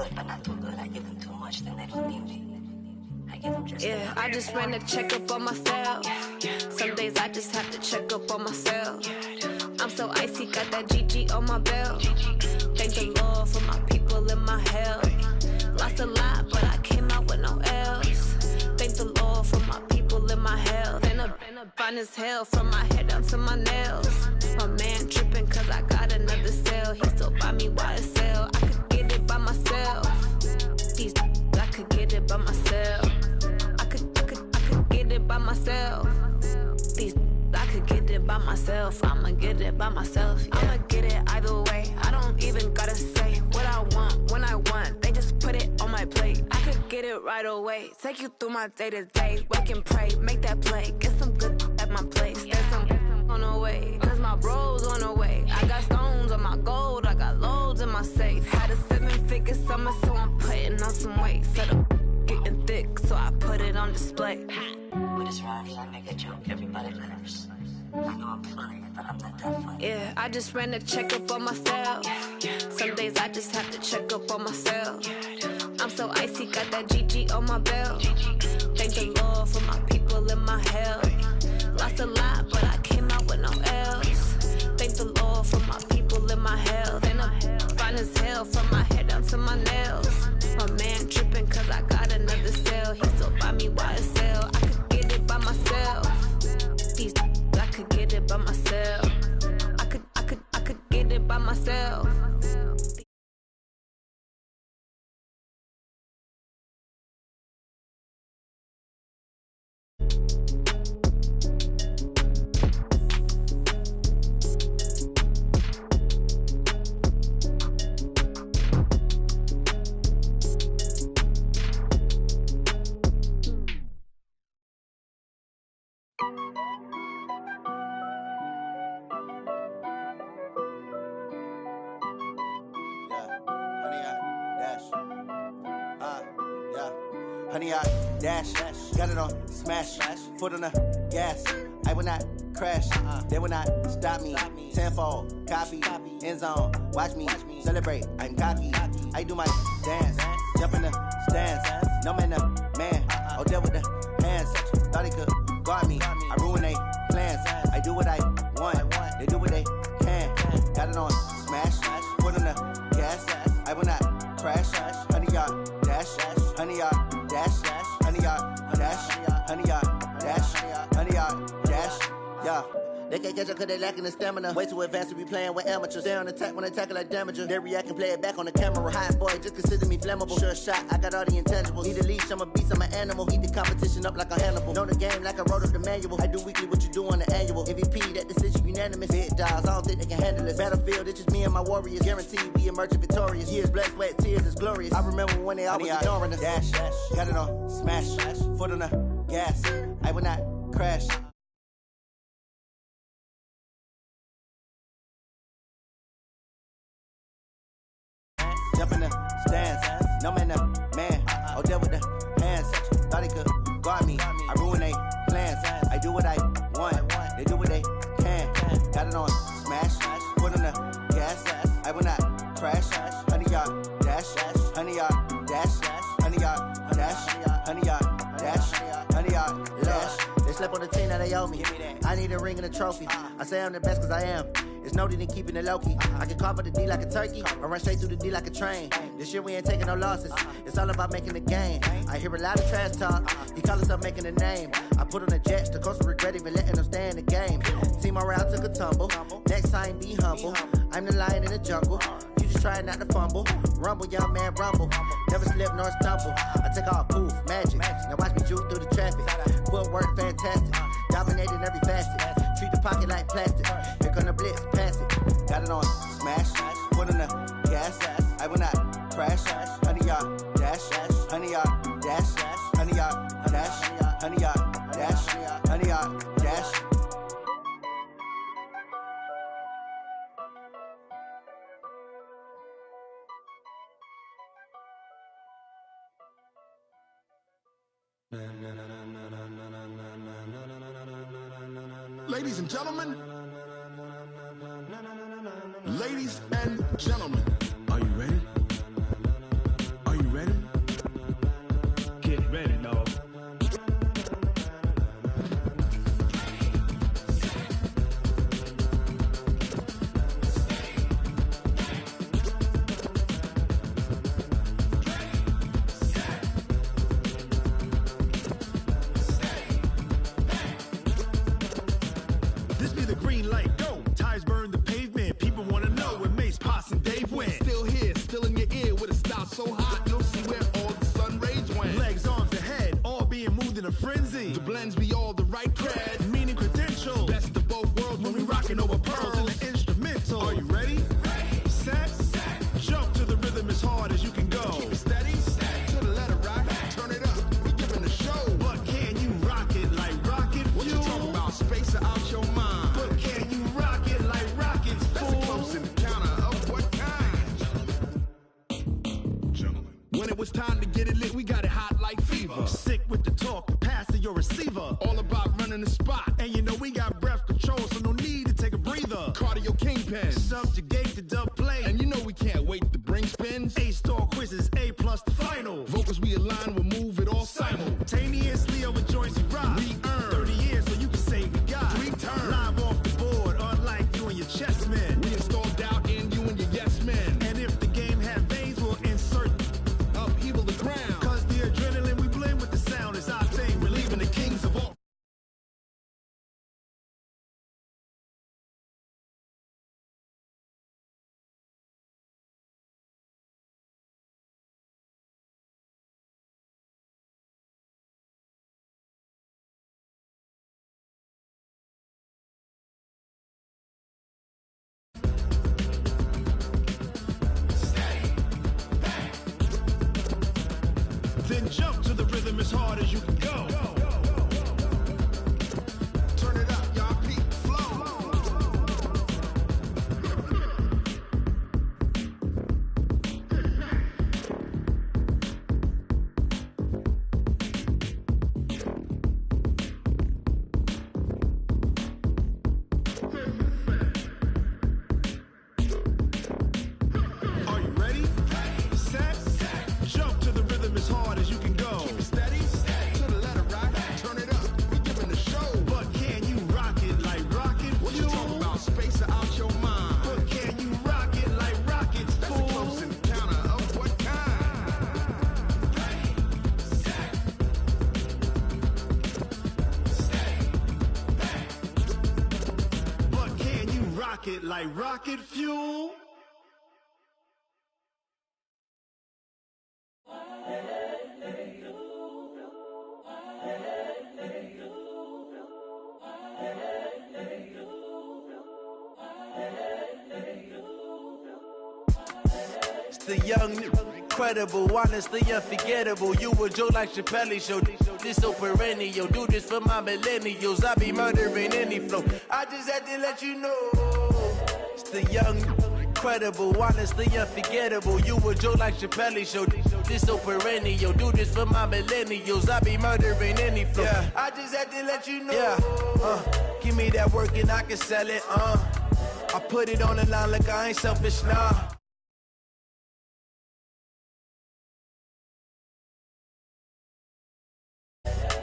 good, but not too good. I give them too much, then they don't need me. I give them just I just ran a checkup on myself. Some days I just have to check up on myself. I'm so icy, got that GG on my belt. Thank the Lord for my people in my health. Lost a lot, but I came out with no L's. Thank the Lord for my people in my health. And I'm fine as hell from my head down to my nails. My man tripping cause I got another cell. He still buy me YSL. I could get it by myself. These I could get it by myself. I could get it by myself. These I could get it by myself. I'ma get it by myself. Yeah. I'ma get it either way. I don't even gotta say what I want when I want. They just put it on my plate. I could get it right away. Take you through my day to day. Wake and pray, make that play. Get some good at my place. There's some on the way, cause my bros on the way. I got stones on my gold. I got loads in my safe. Had a 7-figure summer, so I'm putting on some weight. Set up getting thick, so I put it on display. With this rhyme, I make a joke, everybody laughs. I know I'm funny, but I'm not that funny. I just ran a checkup on myself. Some days I just have to check up on myself. I'm so icy, got that GG on my belt. Thank the Lord for my people in my health. Lost a lot, but I came out with no L's. Thank the Lord for my people in my health. And I'm fine as hell from my head down to my nails. My man tripping cause I got another cell. He still buy me YSL. I could get it by myself. These I could get it by myself. I could get it by myself. Honey, I dash, got it on smash, foot on the gas. I will not crash, they will not stop me. Tenfold, copy, end zone, watch me celebrate. I'm cocky, I do my dance, jump in the stands. No man, the man, oh, deal with the hands. Thought he could guard me, I ruin they plans. I do what I want, they do what they can. Got it on smash, foot on the gas. I will not crash, honey, y'all dash, honey, y'all dash, honey, y'all dash, honey, y'all dash, honey, y'all dash, yeah. They can't catch up cause they lacking the stamina. Way too advanced to be playing with amateurs. Stay on attack when they tackle like damager. They react and play it back on the camera. Hot boy, just consider me flammable. Sure shot, I got all the intangibles. Need a leash, I'm a beast, I'm an animal. Heat the competition up like a Hannibal. Know the game like I wrote up the manual. I do weekly what you do on the annual. MVP, that decision unanimous. Big dogs, I don't think they can handle it. Battlefield, it's just me and my warriors. Guaranteed we emerging victorious. Years, blood, sweat, tears, it's glorious. I remember when they always ignoring us. Dash, got it on smash, foot on the gas. I will not crash. Jump in the stands, no man, the man, oh, deal with the hands. Thought he could guard me, I ruin they plans. I do what I want, they do what they can. Got it on smash, foot on the gas. I will not crash, honey, y'all dash, honey, y'all dash, honey, y'all dash, honey, y'all dash, honey, y'all dash. They slept on the team that they owe me. I need a ring and a trophy. I say I'm the best cause I am. It's no need in keeping it low-key. I can carve up the D like a turkey, or run straight through the D like a train. This year we ain't taking no losses. It's all about making the game. I hear a lot of trash talk. He call himself making a name. I put on the jets, the coach will regret even letting them stay in the game. Team around took a tumble. Next time be humble. I'm the lion in the jungle. You just try not to fumble. Rumble, young man, rumble. Never slip nor stumble. I take off, poof, magic. Now watch me juke through the traffic. Footwork fantastic. Dominating every facet. Treat the pocket like plastic. Here come the blitz, pass it. Got it on smash, foot on the gas. I will not crash. Honey, y'all dash, honey, y'all dash, honey, y'all dash, honey, y'all dash, honey, y'all dash. Ladies and gentlemen, ladies and gentlemen, are you ready? in a frenzy. The blends be all the right cred, meaning credentials. Best of both worlds when we rockin' over pearls in the instrumental. Are you ready? Ready. Set. Jump to the rhythm as hard as you can go. Keep it steady. To the letter right. Turn it up. We giving the show. But can you rock it like rocket fuel? What you talking about? Space or out your mind? But can you rock it like rockets, fool? That's a close encounter of what kind? Gentlemen. When it was time to get it lit, we got it hot like fever. Sick with the talk, passing your receiver. All about running the spot. And you know we got breath control, so no need to take a breather. Cardio kingpin. Subjugate the dub play. And you know we can't wait to bring spins. A-star quizzes, A+ the final. Vocals we align, we'll move it all simultaneously over joints we rock. We earn 30 years, so you can say we got 3 turns. Live off the board, unlike you and your chess men. We install doubt in you and your yes men. And if the game had veins, we'll insert upheaval the ground. Cause the adrenaline we blend with the sound is our thing. We're leaving the kings of all. Then jump to the rhythm as hard as you can go. Turn it up, y'all, peak flow. Are you ready? Set. Jump to the rhythm as hard as you can go. Keep it steady. To the letter right. Turn it up. We giving the show. But can you rock it like rocket fuel? What you talking about? Space or out your mind? But can you rock it like rockets, fool? That's a close encounter of what kind? Ready, set, stay. But can you rock it like rocket fuel? It's the young, incredible, honestly unforgettable. You a Joe like Chappelle show. This so perennial. Do this for my millennials. I be murdering any flow. I just had to let you know. It's the young, incredible, honestly unforgettable. You a Joe like Chappelle show. This so perennial. Do this for my millennials. I be murdering any flow. Yeah. I just had to let you know. Yeah. Give me that work and I can sell it. I put it on the line like I ain't selfish, nah.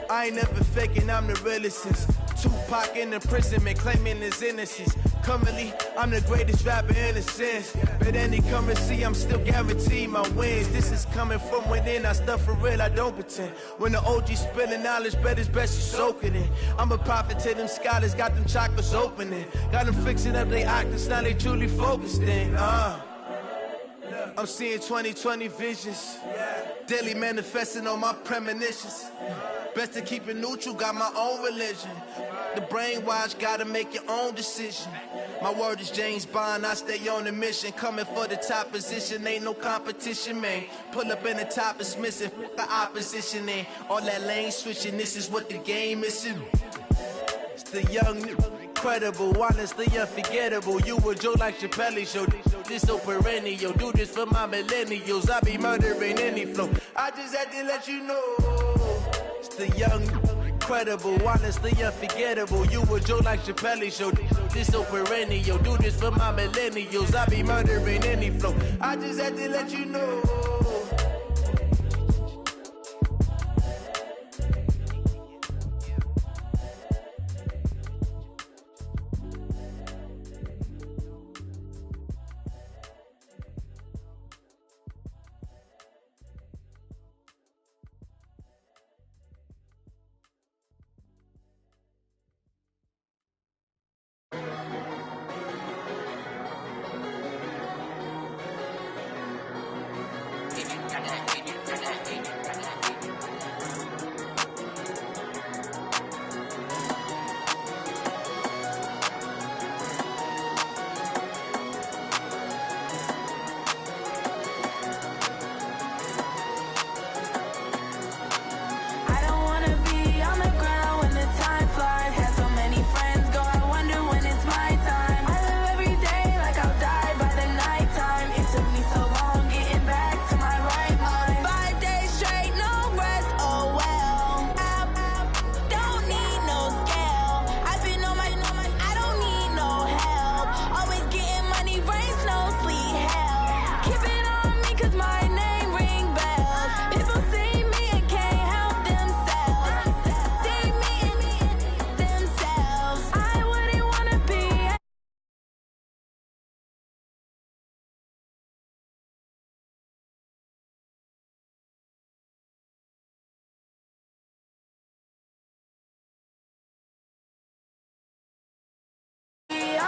I ain't never faking, I'm the realest since Tupac in imprisonment, claiming his innocence. Currently, I'm the greatest rapper in a sense. But any currency, I'm still guaranteed my wins. This is coming from within, I stuff for real, I don't pretend. When the OG spilling knowledge, bet it's best you soak it in. I'm a prophet to them scholars, got them chakras opening. Got them fixing up they octaves, now they truly focused in. I'm seeing 2020 visions, daily manifesting on my premonitions. Best to keep it neutral, got my own religion. The brainwash, gotta make your own decision. My word is James Bond, I stay on the mission. Coming for the top position, ain't no competition, man. Pull up in the top, it's missing, the opposition in. All that lane switching, this is what the game is. It's the young, incredible, honestly unforgettable. You a Joe like Chappelle show. This so perennial. Do this for my millennials. I be murdering any flow. I just had to let you know. It's the young, incredible, honestly unforgettable. You a Joe like Chappelle show. This so perennial. Do this for my millennials. I be murdering any flow. I just had to let you know.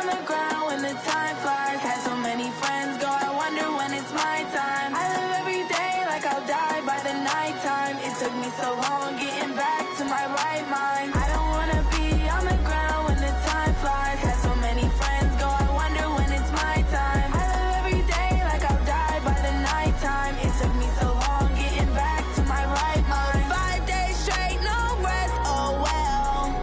on the ground when the time flies. Had so many friends go, I wonder when it's my time. I live every day like I'll die by the nighttime. It took me so long getting back to my right mind. I don't wanna be on the ground when the time flies. Had so many friends go, I wonder when it's my time. I live every day like I'll die by the nighttime. It took me so long getting back to my right mind. 5 days straight, no rest, oh well.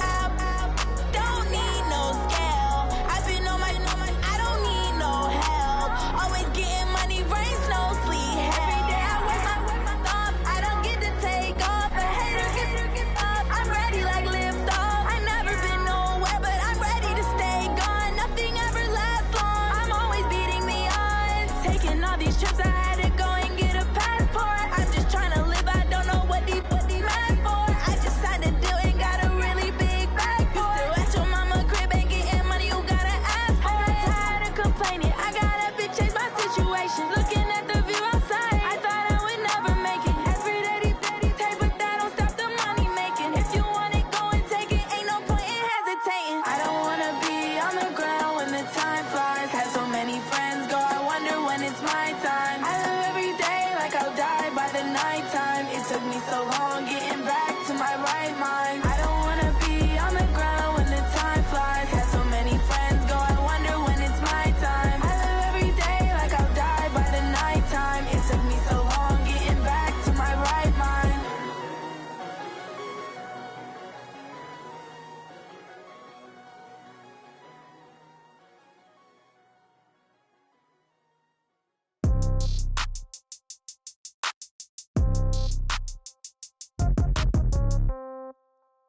Don't need no scale. I've been on my, I don't need no help. Always getting money, rain, snow, sleet. Every day I work my thumb. I don't get to take off. A hater get up. I'm ready like lift off. I never been nowhere, but I'm ready to stay gone. Nothing ever lasts long. I'm always beating the odds. Taking all these trips, I had to go and get a passport. I'm just trying to live. I don't know what these mad for. I just signed a deal and got a really big bag for it. Still at your mama crib and getting money, you gotta ask for it. I got tired of complaining. I got up and changed my situation. Looking at the view outside, I thought I would never make it. Every day they take, but that don't stop the money making. If you want it, go and take it. Ain't no point in hesitating. I don't wanna be on the ground when the time flies. Had so many friends go, I wonder when it's my time. I live every day like I'll die by the nighttime. It took me so long getting back to my right mind. I don't wanna be on the ground when the time flies. Had so many friends go, I wonder when it's my time. I live every day like I'll die by the nighttime. It took me so long getting back to my right mind.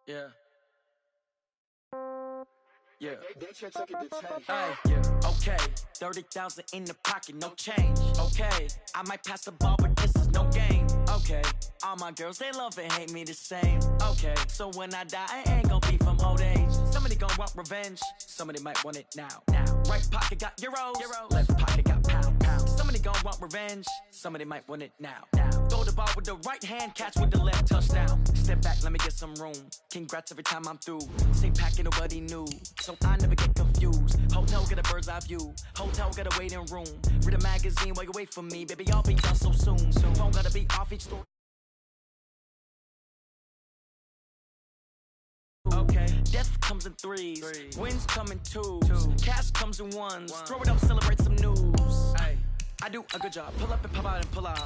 Yeah. Yeah. Hey, yeah. Okay. 30,000 in the pocket, no change. Okay. I might pass the ball, but this is no game. Okay. All my girls, they love and hate me the same. Okay. So when I die, I ain't gonna be from old age. Somebody gonna want revenge. Somebody might want it now. Right pocket got euros. Left pocket got pound. Somebody gonna want revenge. Somebody might want it now. Throw the ball with the right hand, catch with the left, touchdown. Step back, let me get some room. Congrats every time I'm through. Same packet, nobody knew. So I never get confused. Hotel get a bird's eye view. Hotel got a waiting room. Read a magazine while you wait for me. Baby, I'll be done so soon. Phone gotta be off each store. Okay, death comes in threes. Wins come in twos. Cash comes in ones. Throw it up, celebrate some news. Ay. I do a good job. Pull up and pop out and pull out.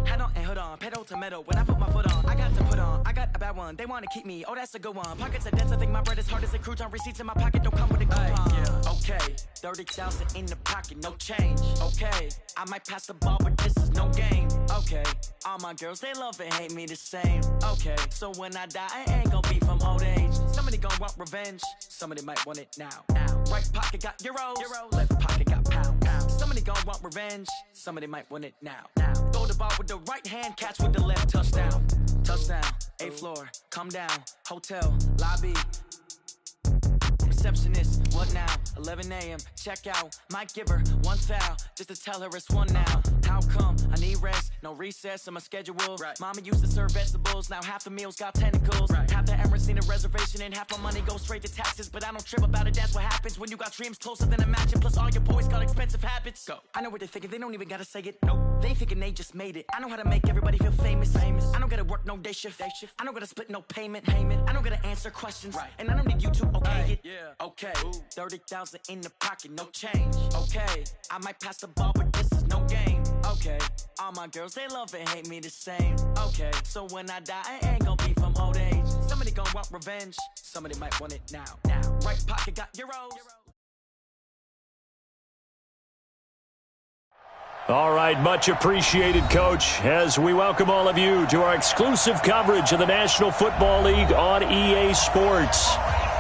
Head on and hood on. Pedal to metal. When I put my foot on, I got to put on. I got a bad one. They want to keep me. Oh, that's a good one. Pockets are dense. I think my bread is hard as a crouton. Receipts in my pocket don't come with a coupon. Yeah. Okay, 30,000 in the pocket, no change. Okay, I might pass the ball, but this is no game. Okay, all my girls, they love and hate me the same. Okay, so when I die, I ain't gonna be from old age. Somebody gonna want revenge. Somebody might want it now. Right pocket got euros. Left pocket got pound. Somebody gonna want revenge. Somebody might want it now. Throw the ball with the right hand, catch with the left, touchdown. Touchdown, 8th floor, come down, hotel, lobby. Receptionist, what now? 11 a.m., check out. Might give her one foul, just to tell her it's one now. How come? I need rest, no recess in my schedule. Right. Mama used to serve vegetables, now half the meals got tentacles. Right. Half the Emirates need a reservation and half my money goes straight to taxes. But I don't trip about it, that's what happens when you got dreams closer than a mansion. Plus all your boys got expensive habits. Go. I know what they're thinking, they don't even gotta say it. Nope. They thinking they just made it. I know how to make everybody feel famous. I don't gotta work no day shift. I don't gotta split no payment. I don't gotta answer questions. Right. And I don't need you to okay it. Yeah. Okay, 30,000 in the pocket, no change. Okay, I might pass the ball, but this is no game. Okay, all my girls, they love and hate me the same. Okay, so when I die, I ain't gonna be from old age. Somebody gonna want revenge. Somebody might want it now. Right pocket got euros. All right, much appreciated, Coach, as we welcome all of you to our exclusive coverage of the National Football League on EA Sports.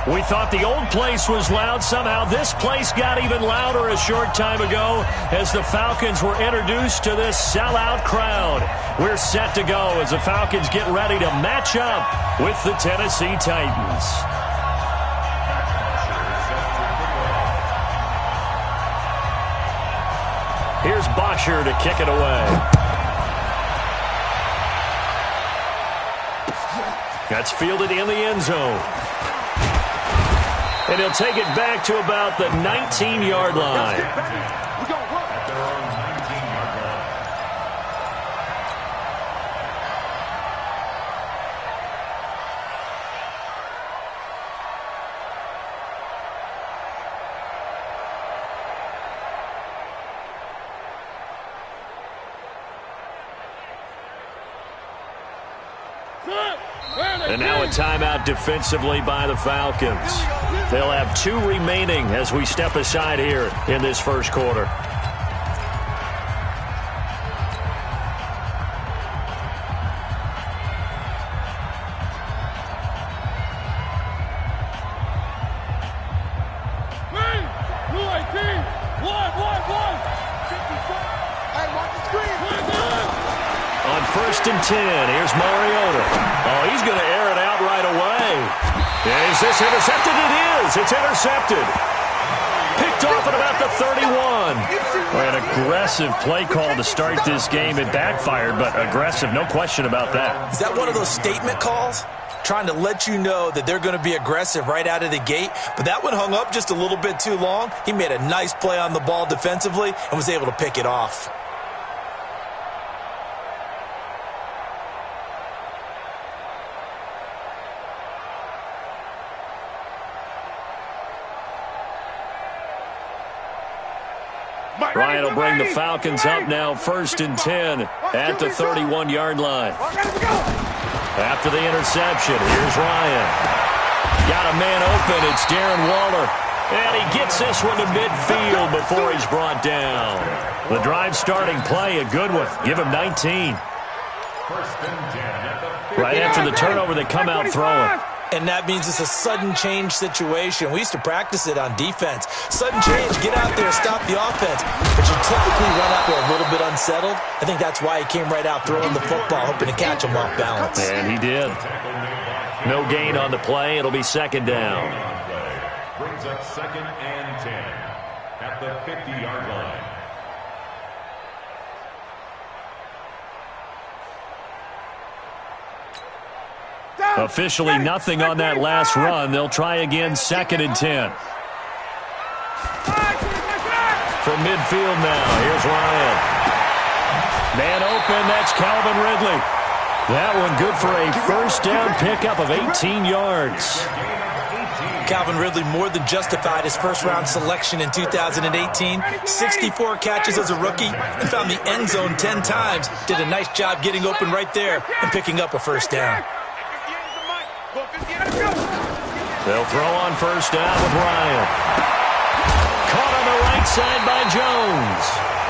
We thought the old place was loud. Somehow this place got even louder a short time ago as the Falcons were introduced to this sellout crowd. We're set to go as the Falcons get ready to match up with the Tennessee Titans. Here's Bosher to kick it away. That's fielded in the end zone. And he'll take it back to about the 19-yard line. And now a timeout defensively by the Falcons. They'll have 2 remaining as we step aside here in this first quarter. On 1st and 10, here's Mariota. Oh, he's going to air it out right away. Is this intercepted? It is. It's intercepted. Picked off at about the 31. An aggressive play call to start this game. It backfired, but aggressive, no question about that. Is that one of those statement calls? Trying to let you know that they're going to be aggressive right out of the gate. But that one hung up just a little bit too long. He made a nice play on the ball defensively and was able to pick it off. Ryan will bring the Falcons up now 1st and 10 at the 31-yard line. After the interception, here's Ryan. Got a man open. It's Darren Waller. And he gets this one to midfield before he's brought down. The drive starting play, a good one. Give him 19. Right after the turnover, they come out throwing. And that means it's a sudden change situation. We used to practice it on defense. Sudden change, get out there, stop the offense. But you typically run out there a little bit unsettled. I think that's why he came right out throwing the football, hoping to catch him off balance. And he did. No gain on the play. It'll be 2nd down. Brings up 2nd and 10 at the 50-yard line. Officially nothing on that last run. They'll try again 2nd and 10. From midfield now, here's Ryan. Man open, that's Calvin Ridley. That one good for a 1st down pickup of 18 yards. Calvin Ridley more than justified his 1st-round selection in 2018. 64 catches as a rookie and found the end zone 10 times. Did a nice job getting open right there and picking up a 1st down. They'll throw on 1st down with Ryan. Caught on the right side by Jones.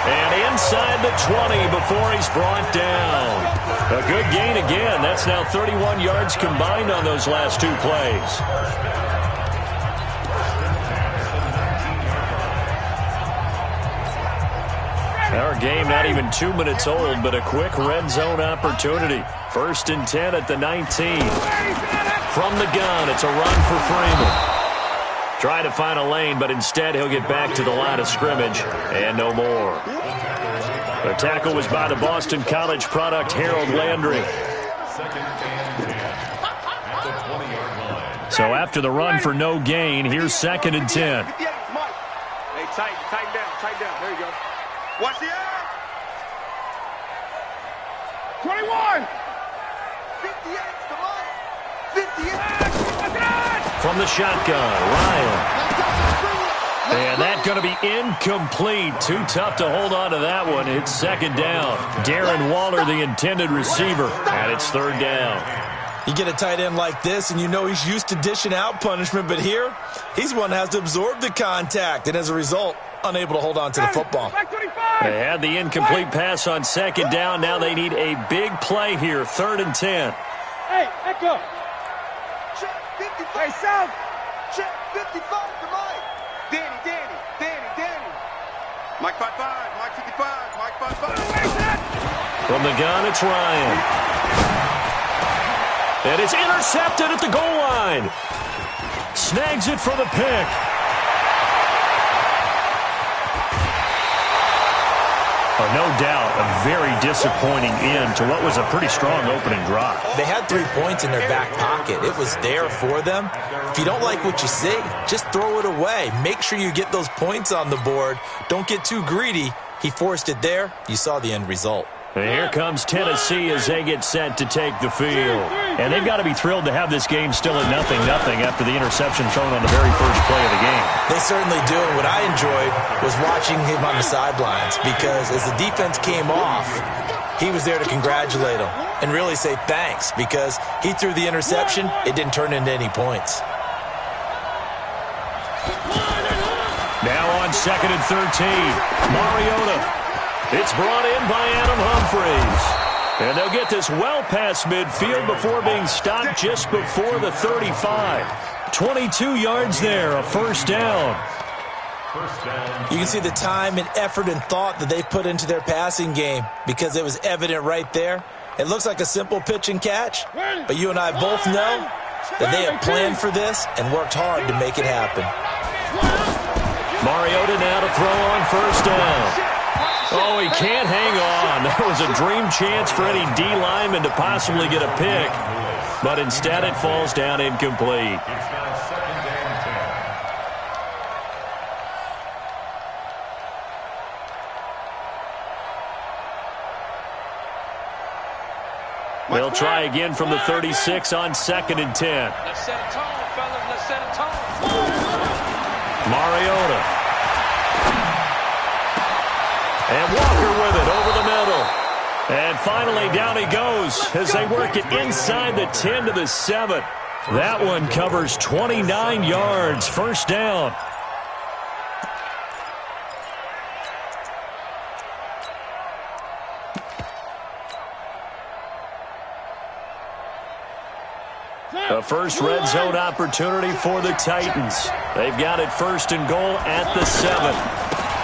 And inside the 20 before he's brought down. A good gain again. That's now 31 yards combined on those last 2 plays. Our game not even 2 minutes old, but a quick red zone opportunity. 1st and 10 at the 19. From the gun, it's a run for Freeman. Try to find a lane, but instead he'll get back to the line of scrimmage and no more. The tackle was by the Boston College product, Harold Landry. So after the run for no gain, here's 2nd and 10. Hey, tighten down. There you go. Watch the air. 21. 58, come on. 58. From the shotgun, Ryan. And that's going to be incomplete. Too tough to hold on to that one. It's 2nd down. Darren Waller, the intended receiver, and it's 3rd down. You get a tight end like this, and you know he's used to dishing out punishment, but here, he's one that has to absorb the contact, and as a result, unable to hold on to the football. They had the incomplete pass on 2nd down. Now they need a big play here, 3rd and 10. Hey, Echo. Check 55. Hey, South. Check 55 to Mike. Danny. Mike 55, Mike 55, Mike 55. From the gun, it's Ryan. And it's intercepted at the goal line. Snags it for the pick. Oh, no doubt, a very disappointing end to what was a pretty strong opening drive. They had 3 points in their back pocket. It was there for them. If you don't like what you see, just throw it away. Make sure you get those points on the board. Don't get too greedy. He forced it there. You saw the end result. And here comes Tennessee as they get set to take the field. And they've got to be thrilled to have this game still at 0-0 after the interception thrown on the very first play of the game. They certainly do. And what I enjoyed was watching him on the sidelines, because as the defense came off, he was there to congratulate them and really say thanks, because he threw the interception. It didn't turn into any points. Now on 2nd and 13, Mariota. It's brought in by Adam Humphries. And they'll get this well past midfield before being stopped just before the 35. 22 yards there, a first down. You can see the time and effort and thought that they put into their passing game, because it was evident right there. It looks like a simple pitch and catch, but you and I both know that they have planned for this and worked hard to make it happen. Mariota now to throw on first down. Oh, he can't hang on. That was a dream chance for any D lineman to possibly get a pick, but instead it falls down incomplete. It's now 2nd and 10. They'll try again from the 36 on 2nd and 10. Let's set a tone, fellas. Let's set a tone. Mariota. And Walker with it over the middle. And finally down he goes as they work it inside the 10 to the 7. That one covers 29 yards. First down. A first red zone opportunity for the Titans. They've got it 1st and goal at the 7.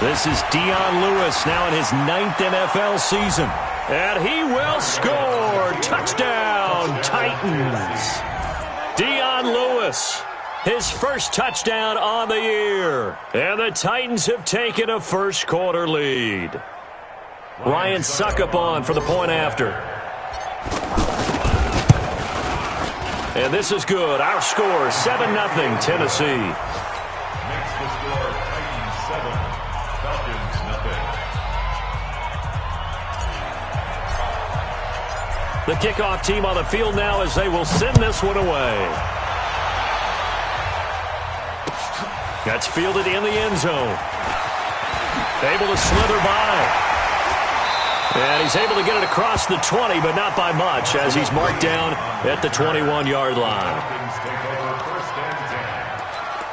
This is Dion Lewis now in his 9th NFL season. And he will score. Touchdown, Titans. Dion Lewis, his first touchdown on the year. And the Titans have taken a first quarter lead. Ryan Suckup on for the point after. And this is good. Our score, 7-0 Tennessee. Makes the score Titans 7, Falcons 0. The kickoff team on the field now as they will send this one away. That's fielded in the end zone. Able to slither by. And he's able to get it across the 20, but not by much, as he's marked down at the 21-yard line. Falcons take over 1st and 10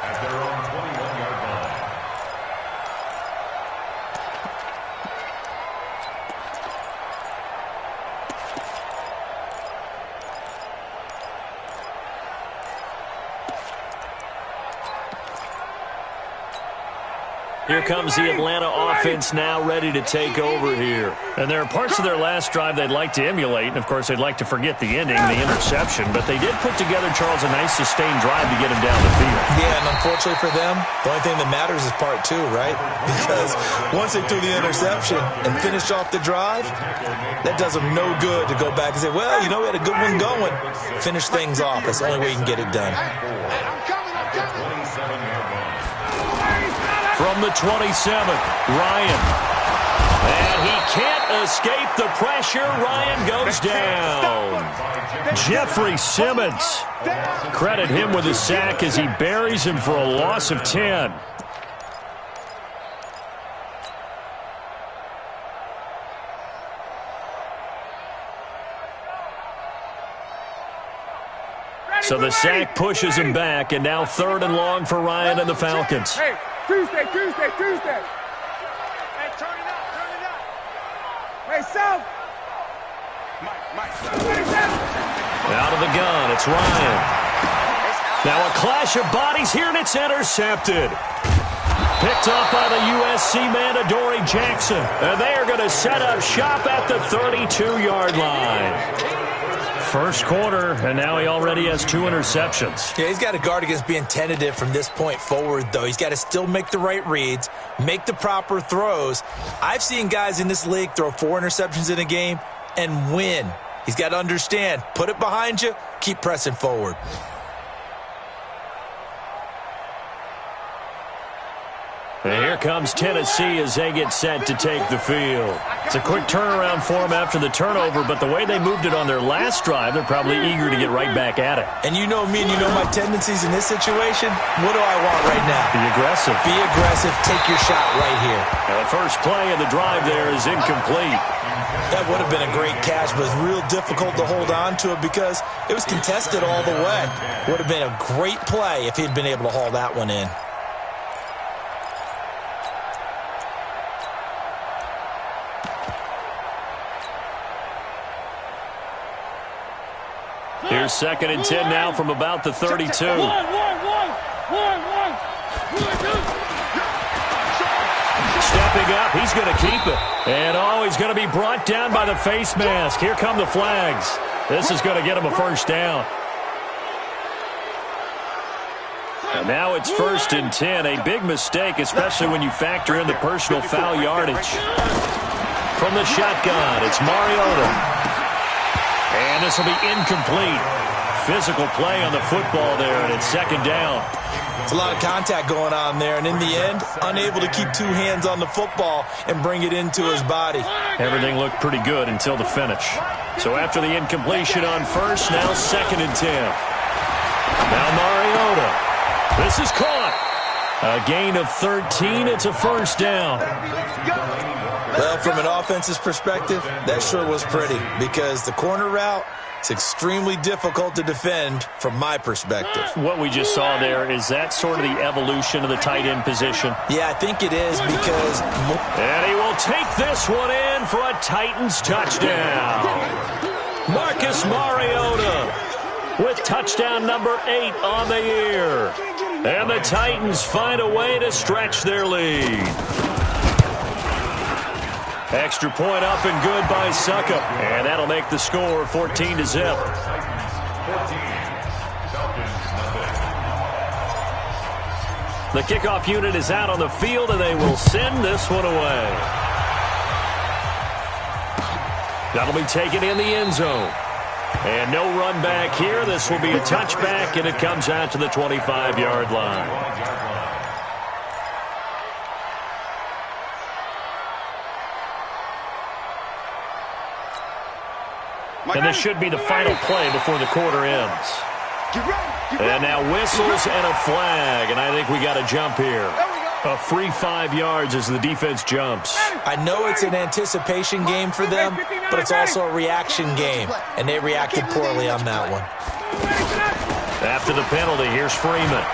at their own 21-yard line. Here comes the Atlanta offense now ready to take over here. And there are parts of their last drive they'd like to emulate, and of course they'd like to forget the ending, the interception, but they did put together, Charles, a nice sustained drive to get him down the field. Yeah, and unfortunately for them, the only thing that matters is part 2, right? Because once they threw the interception and finished off the drive, that does them no good to go back and say, well, you know, we had a good one going. Finish things off. That's the only way you can get it done. From the 27, Ryan. And he can't escape the pressure. Ryan goes down. Jeffrey Simmons. Credit him with a sack as he buries him for a loss of 10. So the sack pushes him back, and now 3rd and long for Ryan and the Falcons. Hey, Tuesday. Hey, turn it up. Hey, South. Out of the gun, it's Ryan. Now a clash of bodies here, and it's intercepted. Picked up by the USC man, Adoree Jackson. And they are going to set up shop at the 32-yard line. First quarter, and now he already has 2 interceptions. Yeah, he's got to guard against being tentative from this point forward, though. He's got to still make the right reads, make the proper throws. I've seen guys in this league throw 4 interceptions in a game and win. He's got to understand, put it behind you, keep pressing forward. And here comes Tennessee as they get set to take the field. It's a quick turnaround for them after the turnover, but the way they moved it on their last drive, they're probably eager to get right back at it. And you know me and you know my tendencies in this situation. What do I want right now? Be aggressive. Be aggressive. Take your shot right here. And the first play of the drive there is incomplete. That would have been a great catch, but it's real difficult to hold on to it because it was contested all the way. Would have been a great play if he'd been able to haul that one in. Here's 2nd and 10 now from about the 32. Stepping up, he's going to keep it. And, he's going to be brought down by the face mask. Here come the flags. This is going to get him a first down. And now it's 1st and 10. A big mistake, especially when you factor in the personal foul yardage. From the shotgun, it's Mariota. And this will be incomplete. Physical play on the football there, and it's 2nd down. It's a lot of contact going on there, and in the end, unable to keep 2 hands on the football and bring it into his body. Everything looked pretty good until the finish. So after the incompletion on first, now 2nd and 10. Now Mariota. This is caught. A gain of 13. It's a first down. Well, from an offense's perspective, that sure was pretty because the corner route is extremely difficult to defend from my perspective. What we just saw there, is that sort of the evolution of the tight end position? Yeah, I think it is because... And he will take this one in for a Titans touchdown. Marcus Mariota with touchdown number 8 on the year. And the Titans find a way to stretch their lead. Extra point up and good by Succop. And that'll make the score 14-0. The kickoff unit is out on the field, and they will send this one away. That'll be taken in the end zone. And no run back here. This will be a touchback, and it comes out to the 25-yard line. And this should be the final play before the quarter ends. And now whistles and a flag, and I think we got a jump here. A free 5 yards as the defense jumps. I know it's an anticipation game for them, but it's also a reaction game, and they reacted poorly on that one. After the penalty, here's Freeman.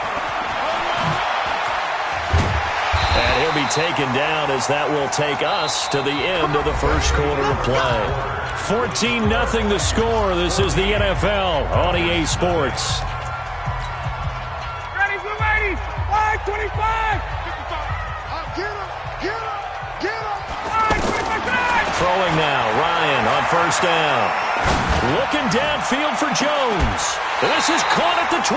And he'll be taken down as that will take us to the end of the first quarter of play. 14-0 the score. This is the NFL on EA Sports. Ready, blue ladies. 5-25. Get him. Throwing now, Ryan on first down. Looking downfield for Jones. This is caught at the 20.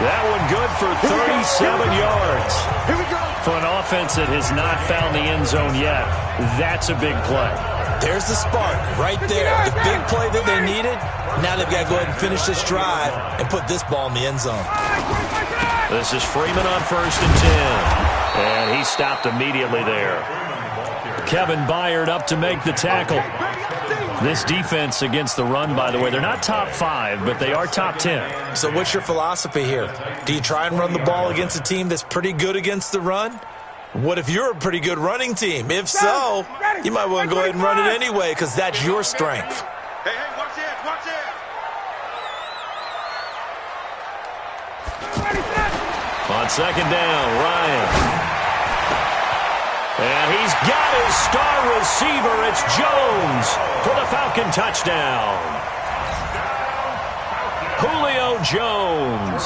That one good for 37 yards. Here we go. For an offense that has not found the end zone yet, that's a big play. There's the spark right there. The big play that they needed. Now they've got to go ahead and finish this drive and put this ball in the end zone. This is Freeman on 1st and 10. And he stopped immediately there. Kevin Byard up to make the tackle. This defense against the run, by the way, they're not top 5, but they are top 10. So what's your philosophy here? Do you try and run the ball against a team that's pretty good against the run? What if you're a pretty good running team? If so, you might want to go ahead and run it anyway because that's your strength. Hey, watch it. On 2nd down, Ryan. And he's got his star receiver. It's Jones for the Falcon touchdown. Julio Jones,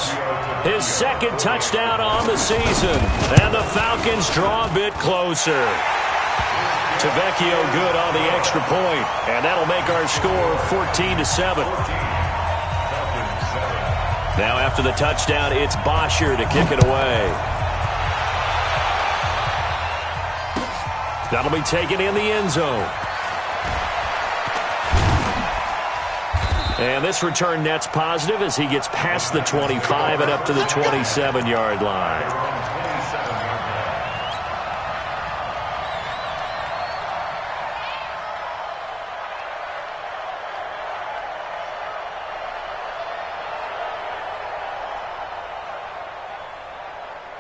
his 2nd touchdown on the season. And the Falcons draw a bit closer. Tavecchio good on the extra point, and that'll make our score 14-7. Now after the touchdown, it's Bosher to kick it away. That'll be taken in the end zone. And this return net's positive as he gets past the 25 and up to the 27-yard line.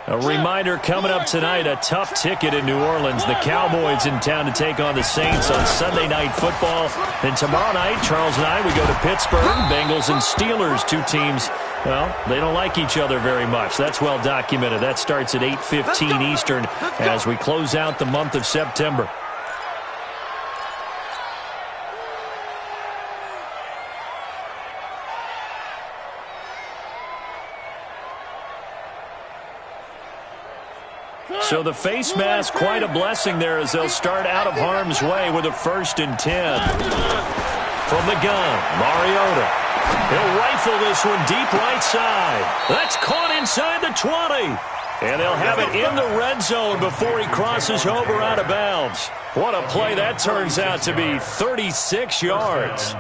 A reminder coming up tonight, a tough ticket in New Orleans. The Cowboys in town to take on the Saints on Sunday Night Football. And tomorrow night, Charles and I, we go to Pittsburgh. Bengals and Steelers, two teams, well, they don't like each other very much. That's well documented. That starts at 8:15 Eastern as we close out the month of September. So the face mask, quite a blessing there as they'll start out of harm's way with a 1st and 10. From the gun, Mariota. He'll rifle this one deep right side. That's caught inside the 20. And they'll have it in the red zone before he crosses over out of bounds. What a play that turns out to be, 36 yards.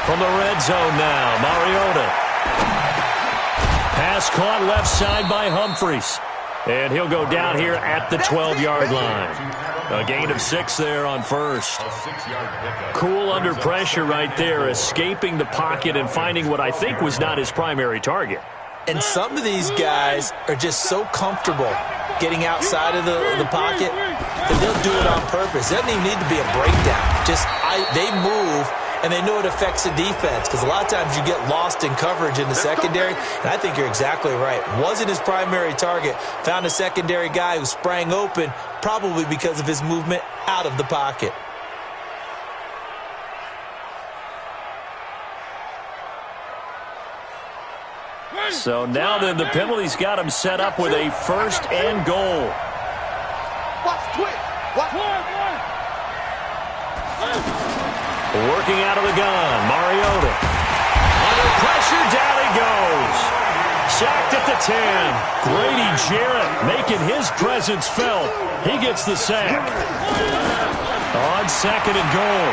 From the red zone now, Mariota. Pass caught left side by Humphries. And he'll go down here at the 12-yard line. A gain of 6 there on first. Cool under pressure right there, escaping the pocket and finding what I think was not his primary target. And some of these guys are just so comfortable getting outside of the pocket that they'll do it on purpose. It doesn't even need to be a breakdown. They move, and they know it affects the defense because a lot of times you get lost in coverage in the secondary, and I think you're exactly right. Wasn't his primary target. Found a secondary guy who sprang open, probably because of his movement out of the pocket. So now then, the penalty's got him set up with a 1st and goal. Working out of the gun, Mariota. Under pressure, down he goes. Sacked at the 10. Grady Jarrett making his presence felt. He gets the sack. On 2nd and goal,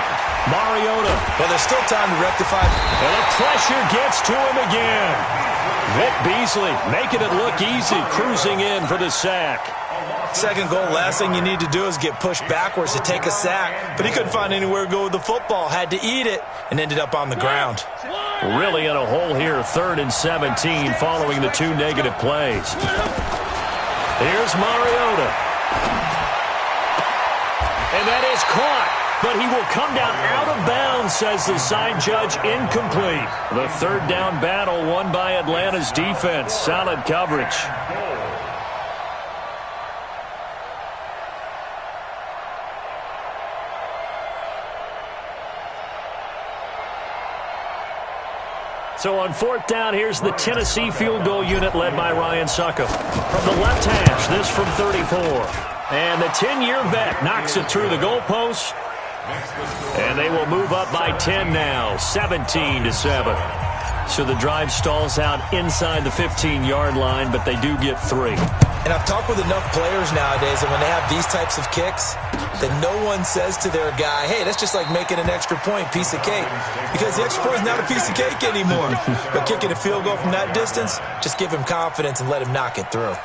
Mariota. Well, there's still time to rectify. And the pressure gets to him again. Vic Beasley making it look easy, cruising in for the sack. 2nd goal, last thing you need to do is get pushed backwards to take a sack. But he couldn't find anywhere to go with the football. Had to eat it and ended up on the ground. Really in a hole here, 3rd and 17 following the 2 negative plays. Here's Mariota. And that is caught. But he will come down out of bounds, says the side judge, incomplete. The 3rd down battle won by Atlanta's defense. Solid coverage. So on 4th down, here's the Tennessee field goal unit led by Ryan Succop. From the left hash, this from 34. And the 10-year vet knocks it through the goalpost. And they will move up by 10 now, 17-7. So the drive stalls out inside the 15-yard line, but they do get 3. And I've talked with enough players nowadays, and when they have these types of kicks, that no one says to their guy, hey, that's just like making an extra point, piece of cake. Because the extra point is not a piece of cake anymore. But kicking a field goal from that distance, just give him confidence and let him knock it through.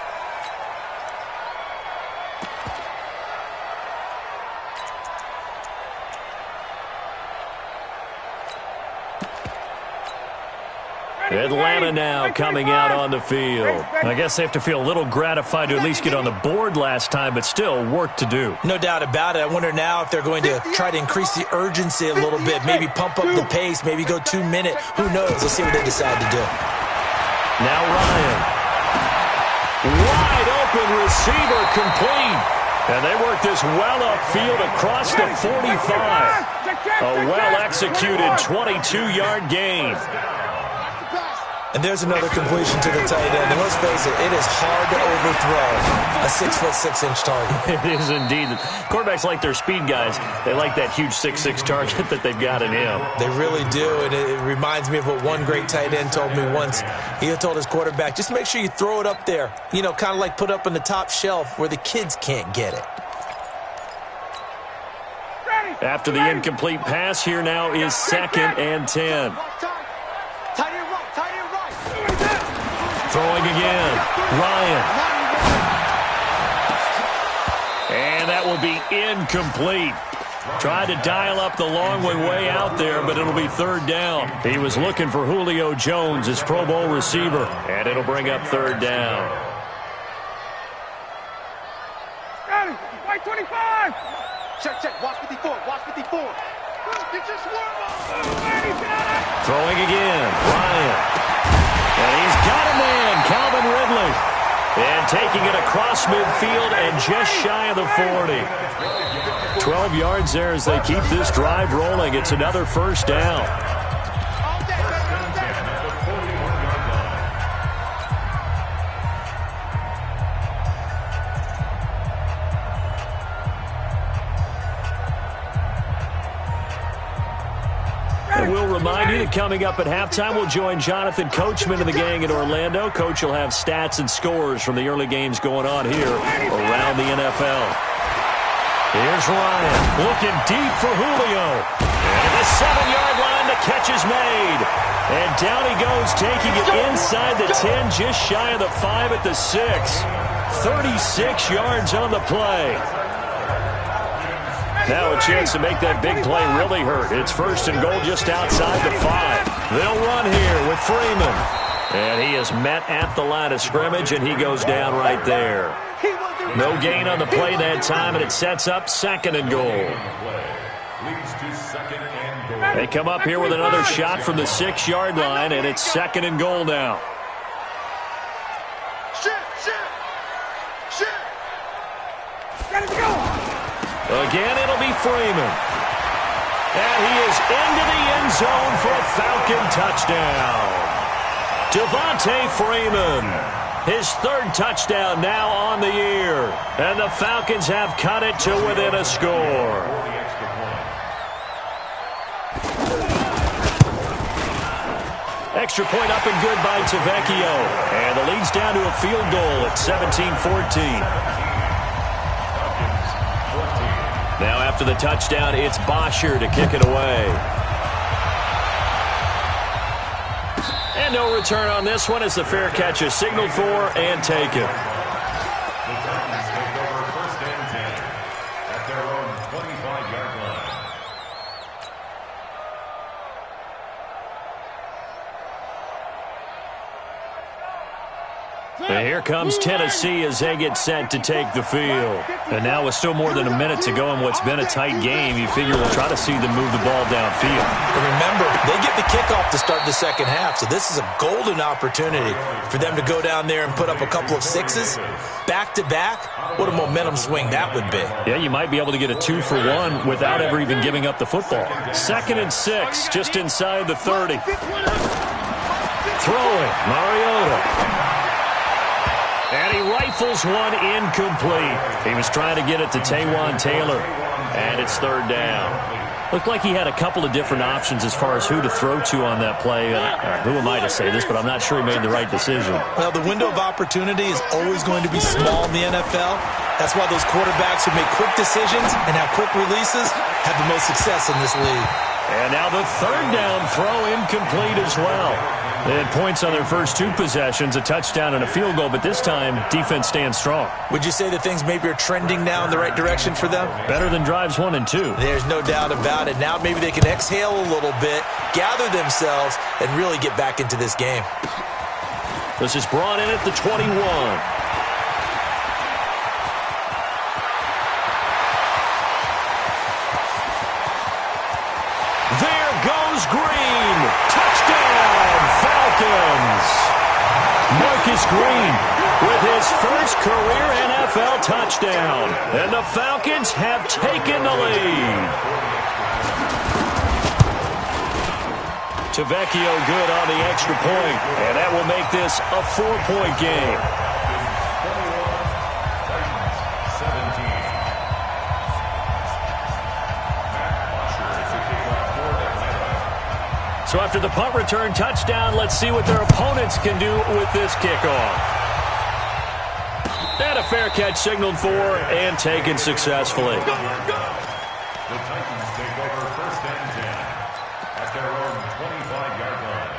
Atlanta now coming out on the field. I guess they have to feel a little gratified to at least get on the board last time, but still work to do. No doubt about it. I wonder now if they're going to try to increase the urgency a little bit, maybe pump up the pace, maybe go 2-minute. Who knows? Let's see what they decide to do. Now Ryan. Wide open receiver complete. And they work this well upfield across the 45. A well-executed 22-yard gain. And there's another completion to the tight end. And let's face it, it is hard to overthrow a 6'6" target. It is indeed. Quarterbacks like their speed guys. They like that huge 6'6" target that they've got in him. They really do, and it reminds me of what one great tight end told me once. He told his quarterback, just make sure you throw it up there. You know, kind of like put up on the top shelf where the kids can't get it. After the incomplete pass, here now is 2nd and 10. Throwing again. Ryan. And that will be incomplete. Tried to dial up the long way out there, but it'll be 3rd down. He was looking for Julio Jones, his Pro Bowl receiver, and it'll bring up 3rd down. Got it. White 25. Check. Watch 54. Watch 54. Get your swarm up. Throwing again. Ryan. And he's got a man, Calvin Ridley. And taking it across midfield and just shy of the 40. 12 yards there as they keep this drive rolling. It's another 1st down. We'll remind you that coming up at halftime, we'll join Jonathan Coachman and the gang in Orlando. Coach will have stats and scores from the early games going on here around the NFL. Here's Ryan looking deep for Julio. And the 7-yard line, the catch is made. And down he goes, taking it inside the 10, just shy of the 5 at the 6. 36 yards on the play. Now a chance to make that big play really hurt. It's 1st and goal just outside the 5. They'll run here with Freeman. And he is met at the line of scrimmage, and he goes down right there. No gain on the play that time, and it sets up 2nd and goal. They come up here with another shot from the 6-yard line, and it's 2nd and goal now. Again, it'll be Freeman. And he is into the end zone for a Falcon touchdown. Devontae Freeman, his 3rd touchdown now on the year. And the Falcons have cut it to within a score. Extra point up and good by Tavecchio. And the lead's down to a field goal at 17-14. Now after the touchdown, it's Bosher to kick it away. And no return on this one as the fair catch is signaled for and taken. And here comes Tennessee as they get set to take the field. And now with still more than a minute to go in what's been a tight game, you figure we'll try to see them move the ball downfield. And remember, they get the kickoff to start the 2nd half, so this is a golden opportunity for them to go down there and put up a couple of 6s back-to-back. What a momentum swing that would be. Yeah, you might be able to get a 2-for-1 without ever even giving up the football. 2nd and 6, just inside the 30. Throwing, Mariota. And he rifles one incomplete. He was trying to get it to Taywan Taylor. And it's 3rd down. Looked like he had a couple of different options as far as who to throw to on that play. Who am I to say this, but I'm not sure he made the right decision. Well, the window of opportunity is always going to be small in the NFL. That's why those quarterbacks who make quick decisions and have quick releases have the most success in this league. And now the 3rd down throw incomplete as well. They had points on their first 2 possessions, a touchdown and a field goal, but this time defense stands strong. Would you say that things maybe are trending now in the right direction for them? Better than drives 1 and 2. There's no doubt about it. Now maybe they can exhale a little bit, gather themselves, and really get back into this game. This is brought in at the 21. There goes Green. Touchdown, Falcons. Marcus Green with his first career NFL touchdown. And the Falcons have taken the lead. Tavecchio good on the extra point, and that will make this a 4-point game. So after the punt return touchdown, let's see what their opponents can do with this kickoff. And a fair catch signaled for and taken successfully. The Titans take over 1st and 10 at their own 25-yard line.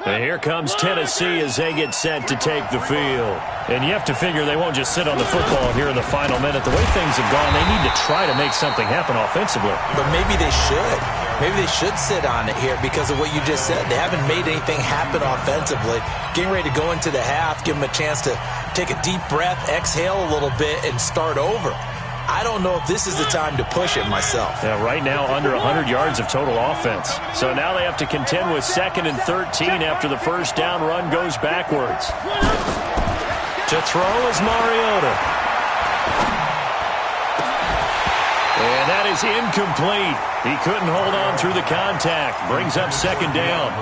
And here comes Tennessee as they get set to take the field. And you have to figure they won't just sit on the football here in the final minute. The way things have gone, they need to try to make something happen offensively. But maybe they should. Maybe they should sit on it here because of what you just said. They haven't made anything happen offensively. Getting ready to go into the half, give them a chance to take a deep breath, exhale a little bit, and start over. I don't know if this is the time to push it myself. Yeah, right now under 100 yards of total offense. So now they have to contend with 2nd and 13 after the first down run goes backwards. To throw is Mariota. And that is incomplete. He couldn't hold on through the contact. Brings up 2nd down.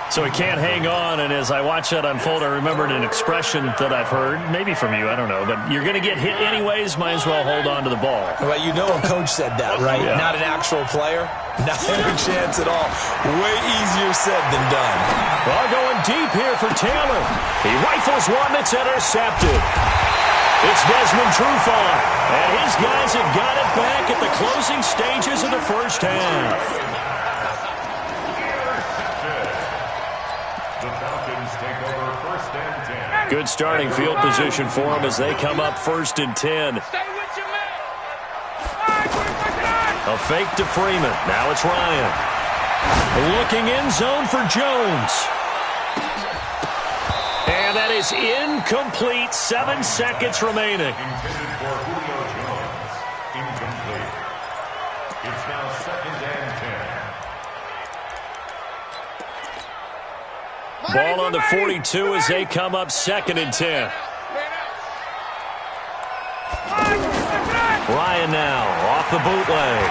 So he can't hang on, and as I watch that unfold, I remembered an expression that I've heard, maybe from you, I don't know, but you're going to get hit anyways, might as well hold on to the ball. Well, you know a coach said that, right? Yeah. Not an actual player? Not a chance at all. Way easier said than done. Well, going deep here for Taylor. He rifles one that's intercepted. It's Desmond Trufant, and his guys have got it back at the closing stages of the first half. Good starting field position for them as they come up 1st and 10. A fake to Freeman. Now it's Ryan. Looking in zone for Jones. And that is incomplete. 7 seconds remaining. Intended for Julio Jones. Incomplete. It's now 2nd and 10. Ball on the 42 as they come up 2nd and 10. Ryan now off the bootleg.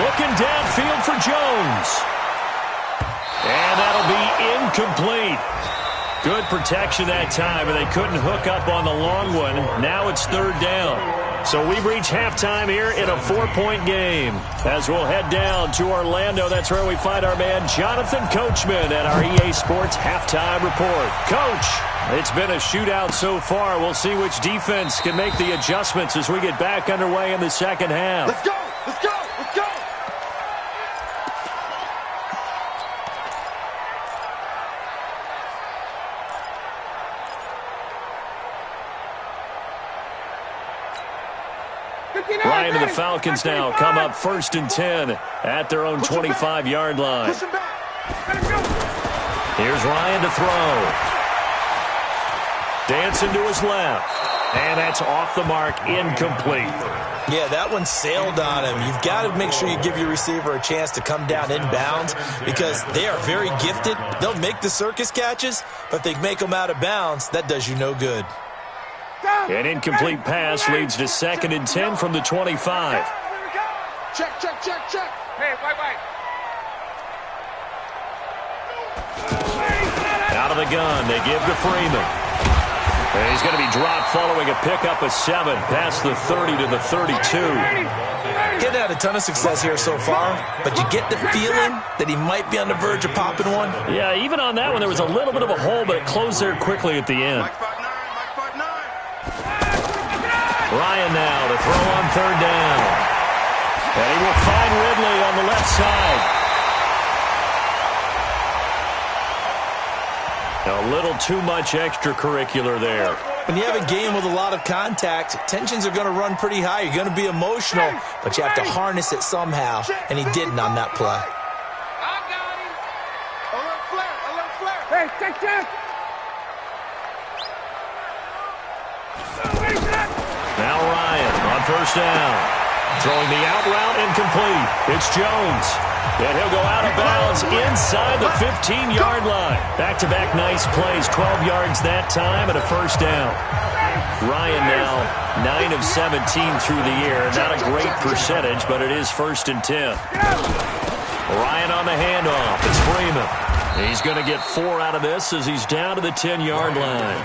Looking downfield for Jones. And that'll be incomplete. Good protection that time, and they couldn't hook up on the long one. Now it's 3rd down. So we've reached halftime here in a 4-point game. As we'll head down to Orlando, that's where we find our man Jonathan Coachman at our EA Sports Halftime Report. Coach, it's been a shootout so far. We'll see which defense can make the adjustments as we get back underway in the second half. Let's go! Let's go! Let's go! Ryan and the Falcons now come up 1st and 10 at their own 25-yard line. Here's Ryan to throw. Dancing to his left. And that's off the mark, incomplete. Yeah, that one sailed on him. You've got to make sure you give your receiver a chance to come down inbounds because they are very gifted. They'll make the circus catches, but if they make them out of bounds, that does you no good. An incomplete pass leads to 2nd and 10 from the 25. Check, check, check, check. Hey, wait. Out of the gun, they give to Freeman. And he's going to be dropped following a pickup of 7 past the 30 to the 32. Getting had a ton of success here so far, but you get the feeling that he might be on the verge of popping one. Yeah, even on that one, there was a little bit of a hole, but it closed there quickly at the end. Ryan now to throw on 3rd down. And he will find Ridley on the left side. A little too much extracurricular there. When you have a game with a lot of contact, tensions are going to run pretty high. You're going to be emotional, but you have to harness it somehow, and he didn't on that play. I got him. Alert flare. Hey, check. Now Ryan on 1st down. Throwing the out route incomplete. It's Jones. And he'll go out of bounds inside the 15-yard line. Back-to-back nice plays. 12 yards that time and a first down. Ryan now 9 of 17 through the year. Not a great percentage, but it is 1st and 10. Ryan on the handoff. It's Freeman. He's going to get 4 out of this as he's down to the 10-yard line.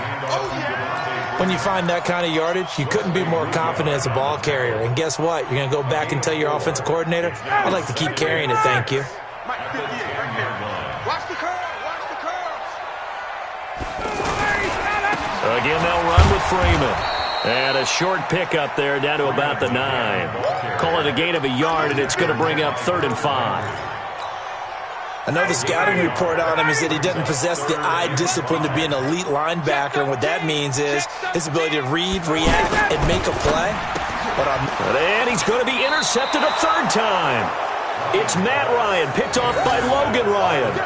When you find that kind of yardage, you couldn't be more confident as a ball carrier. And guess what? You're going to go back and tell your offensive coordinator, I'd like to keep carrying it, thank you. Watch the curve. Watch the curve. Again, they'll run with Freeman. And a short pickup there down to about the 9. Call it a gain of a yard, and it's going to bring up 3rd and 5. I know the scouting report on him is that he doesn't possess the eye discipline to be an elite linebacker. And what that means is his ability to read, react, and make a play. And he's going to be intercepted a 3rd time. It's Matt Ryan, picked off by Logan Ryan.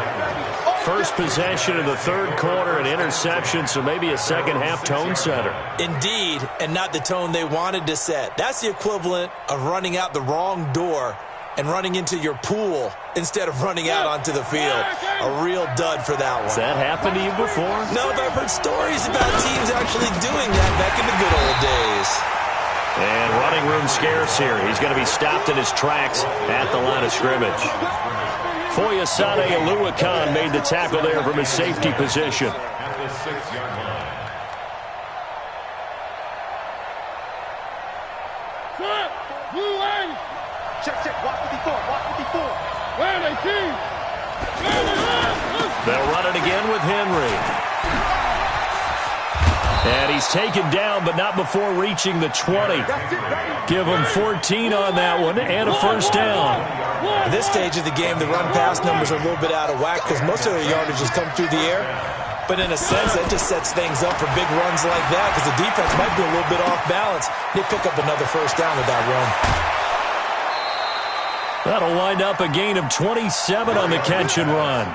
First possession of the 3rd quarter, an interception, so maybe a second-half tone setter. Indeed, and not the tone they wanted to set. That's the equivalent of running out the wrong door and running into your pool instead of running out onto the field. A real dud for that one. Has that happened to you before? No, but I've heard stories about teams actually doing that back in the good old days. And running room scarce here. He's going to be stopped in his tracks at the line of scrimmage. Foyesade Oluwakan made the tackle there from his safety position. At the 6-yard line. Check. Watch 54. Watch 54. Where they keep? They'll run it again with Henry. And he's taken down, but not before reaching the 20. Give him 14 on that one and a first down. At this stage of the game, the run-pass numbers are a little bit out of whack because most of their yardage has come through the air. But in a sense, that just sets things up for big runs like that because the defense might be a little bit off balance. They pick up another first down with that run. That'll wind up a gain of 27 on the catch and run.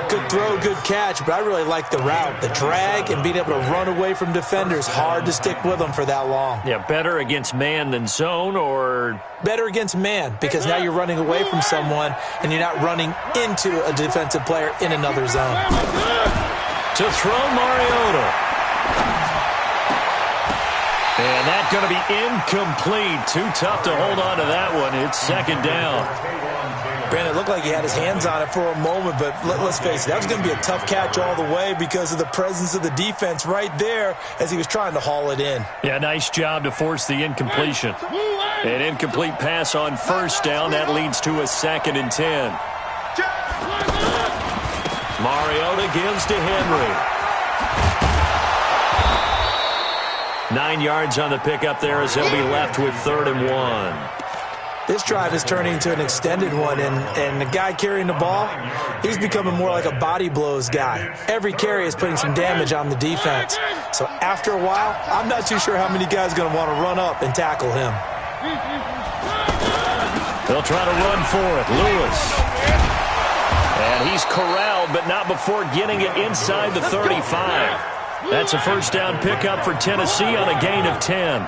Good throw, good catch, but I really like the route. The drag and being able to run away from defenders. Hard to stick with them for that long. Yeah, better against man than zone, or? Better against man, because now you're running away from someone and you're not running into a defensive player in another zone. To throw Mariota. And that's going to be incomplete. Too tough to hold on to that one. It's 2nd down. Brandon, it looked like he had his hands on it for a moment, but let's face it, that was going to be a tough catch all the way because of the presence of the defense right there as he was trying to haul it in. Yeah, nice job to force the incompletion. An incomplete pass on first down. That leads to a 2nd and 10. Mariota gives to Henry. 9 yards on the pickup there as he'll be left with 3rd and 1. This drive is turning into an extended one, and the guy carrying the ball, he's becoming more like a body blows guy. Every carry is putting some damage on the defense. So after a while, I'm not too sure how many guys are going to want to run up and tackle him. They'll try to run for it. Lewis. And he's corralled, but not before getting it inside the 35. That's a first down pickup for Tennessee on a gain of 10.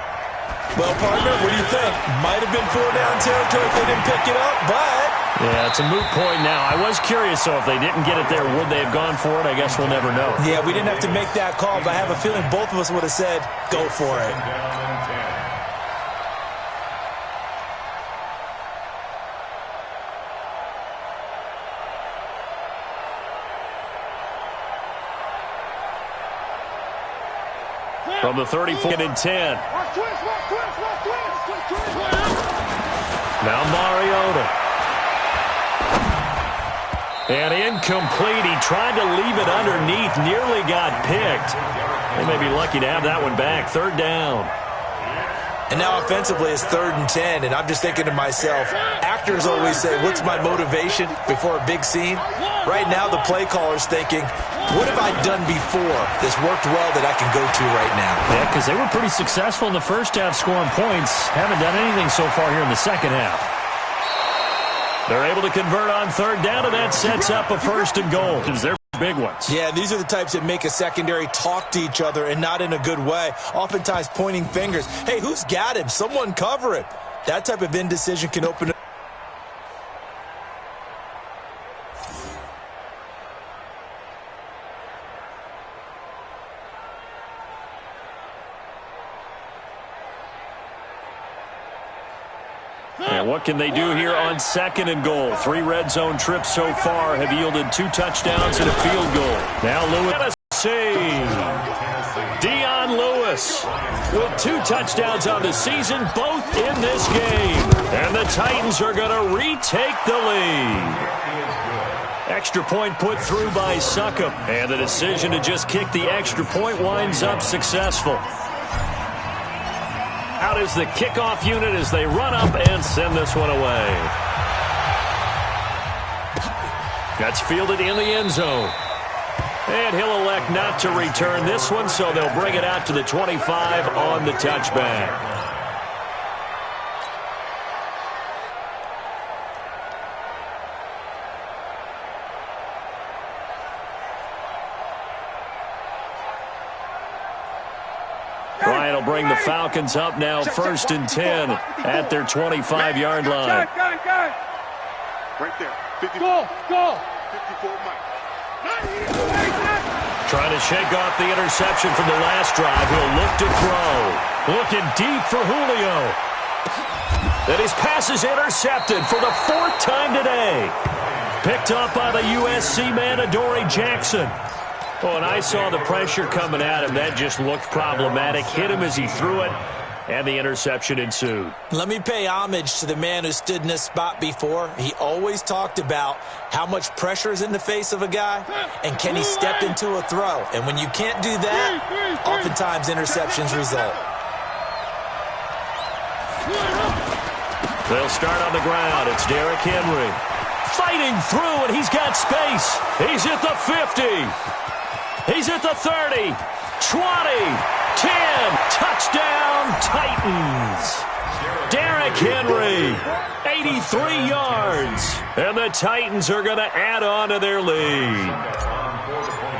Well, partner, what do you think? Might have been 4-down territory if they didn't pick it up, but... Yeah, it's a moot point now. I was curious, though, if they didn't get it there, would they have gone for it? I guess we'll never know. Yeah, we didn't have to make that call, but I have a feeling both of us would have said, go for it. From the 34 and 10. Now Mariota. And incomplete. He tried to leave it underneath. Nearly got picked. They may be lucky to have that one back. 3rd down. And now offensively it's 3rd and 10. And I'm just thinking to myself, actors always say, what's my motivation before a big scene? Right now the play caller's thinking, what have I done before that's worked well that I can go to right now? Yeah, because they were pretty successful in the first half scoring points. Haven't done anything so far here in the second half. They're able to convert on 3rd down, and that sets up a 1st and goal. They're big ones. Yeah, these are the types that make a secondary talk to each other and not in a good way. Oftentimes pointing fingers. Hey, who's got him? Someone cover it. That type of indecision can open up. And what can they do here on 2nd and goal? 3 red zone trips so far have yielded 2 touchdowns and a field goal. Now Lewis. Dion Lewis with 2 touchdowns on the season, both in this game. And the Titans are going to retake the lead. Extra point put through by Succop. And the decision to just kick the extra point winds up successful. Out is the kickoff unit as they run up and send this one away. That's fielded in the end zone. And he'll elect not to return this one, so they'll bring it out to the 25 on the touchback. Bryant will bring the Falcons up now 1st and 10 at their 25-yard line. Right there. 54. Go. 54, Mike. Trying to shake off the interception from the last drive. He'll look to throw. Looking deep for Julio. And his pass is intercepted for the 4th time today. Picked up by the USC man, Adoree Jackson. Oh, and I saw the pressure coming at him. That just looked problematic. Hit him as he threw it, and the interception ensued. Let me pay homage to the man who stood in this spot before. He always talked about how much pressure is in the face of a guy, and can he step into a throw. And when you can't do that, oftentimes interceptions result. They'll start on the ground. It's Derrick Henry. Fighting through, and he's got space. He's at the 50. He's at the 30, 20, 10, touchdown Titans. Derrick Henry, 83 yards. And the Titans are going to add on to their lead.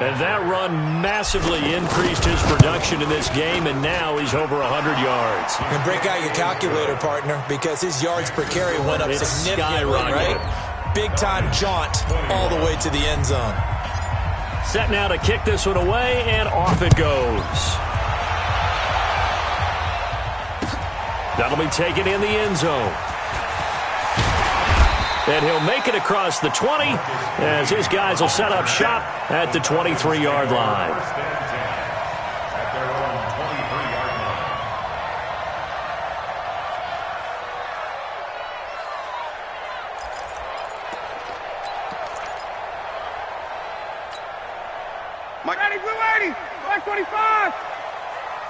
And that run massively increased his production in this game, and now he's over 100 yards. And break out your calculator, partner, because his yards per carry went up significantly, right? Big-time jaunt all the way to the end zone. Set now to kick this one away, and off it goes. That'll be taken in the end zone. And he'll make it across the 20 as his guys will set up shop at the 23-yard line. Mike. Ready, we're ready. 525.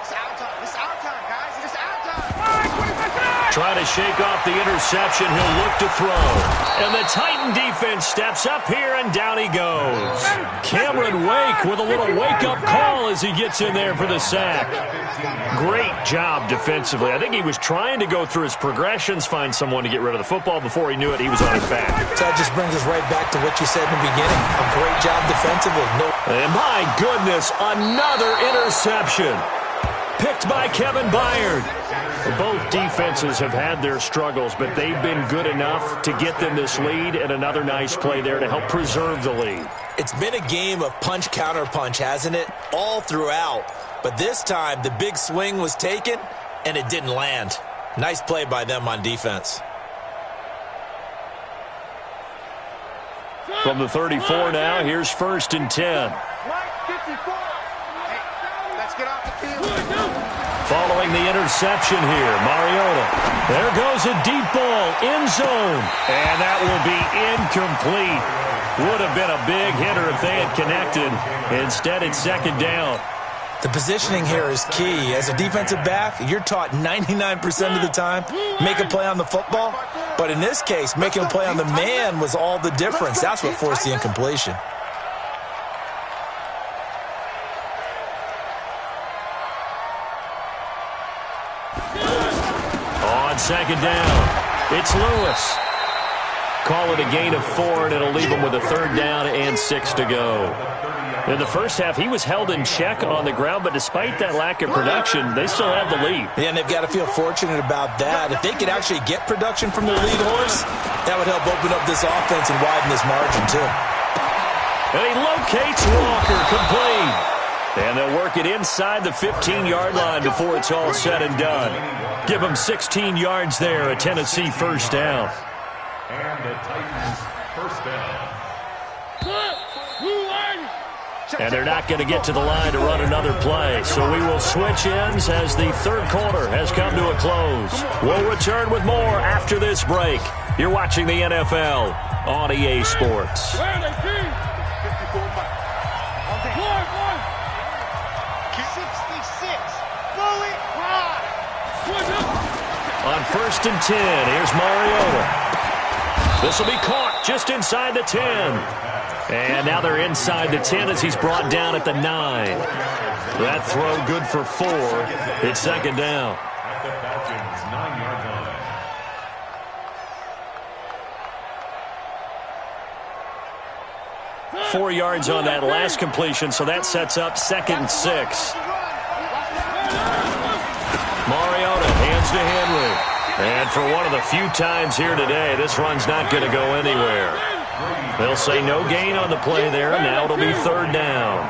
It's our time. It's our time, guys. It's our time. 525. Trying to shake off the interception. He'll look to throw. And the Titan defense steps up here, and down he goes. Cameron Wake with a little wake-up call as he gets in there for the sack. Great job defensively. I think he was trying to go through his progressions, find someone to get rid of the football. Before he knew it, he was on his back. So that just brings us right back to what you said in the beginning. A great job defensively. And my goodness, another interception. Picked by Kevin Byard. Both defenses have had their struggles, but they've been good enough to get them this lead, and another nice play there to help preserve the lead. It's been a game of punch-counter-punch, hasn't it? All throughout. But this time, the big swing was taken, and it didn't land. Nice play by them on defense. From the 34 now, here's 1st and 10. Let's get off the field. Following the interception here, Mariota. There goes a deep ball, end zone. And that will be incomplete. Would have been a big hitter if they had connected. Instead, it's 2nd down. The positioning here is key. As a defensive back, you're taught 99% of the time, make a play on the football. But in this case, making a play on the man was all the difference. That's what forced the incompletion. On 2nd down, it's Lewis. Call it a gain of 4, and it'll leave them with a 3rd down and 6 to go. In the first half, he was held in check on the ground, but despite that lack of production, they still have the lead. Yeah, and they've got to feel fortunate about that. If they could actually get production from their lead horse, that would help open up this offense and widen this margin, too. And he locates Walker, complete. And they'll work it inside the 15-yard line before it's all said and done. Give them 16 yards there, a Tennessee first down. And the Titans first down. And they're not going to get to the line to run another play. So we will switch ends as the third quarter has come to a close. We'll return with more after this break. You're watching the NFL on EA Sports. On 1st and 10, here's Mariota. This will be caught just inside the 10. And now they're inside the 10 as he's brought down at the 9. That throw good for 4. It's second down. At the Falcons' 9-yard line. 4 yards on that last completion, so that sets up 2nd and 6. Mariota hands to Henry. And for one of the few times here today, this run's not going to go anywhere. They'll say no gain on the play there. Now it'll be third down.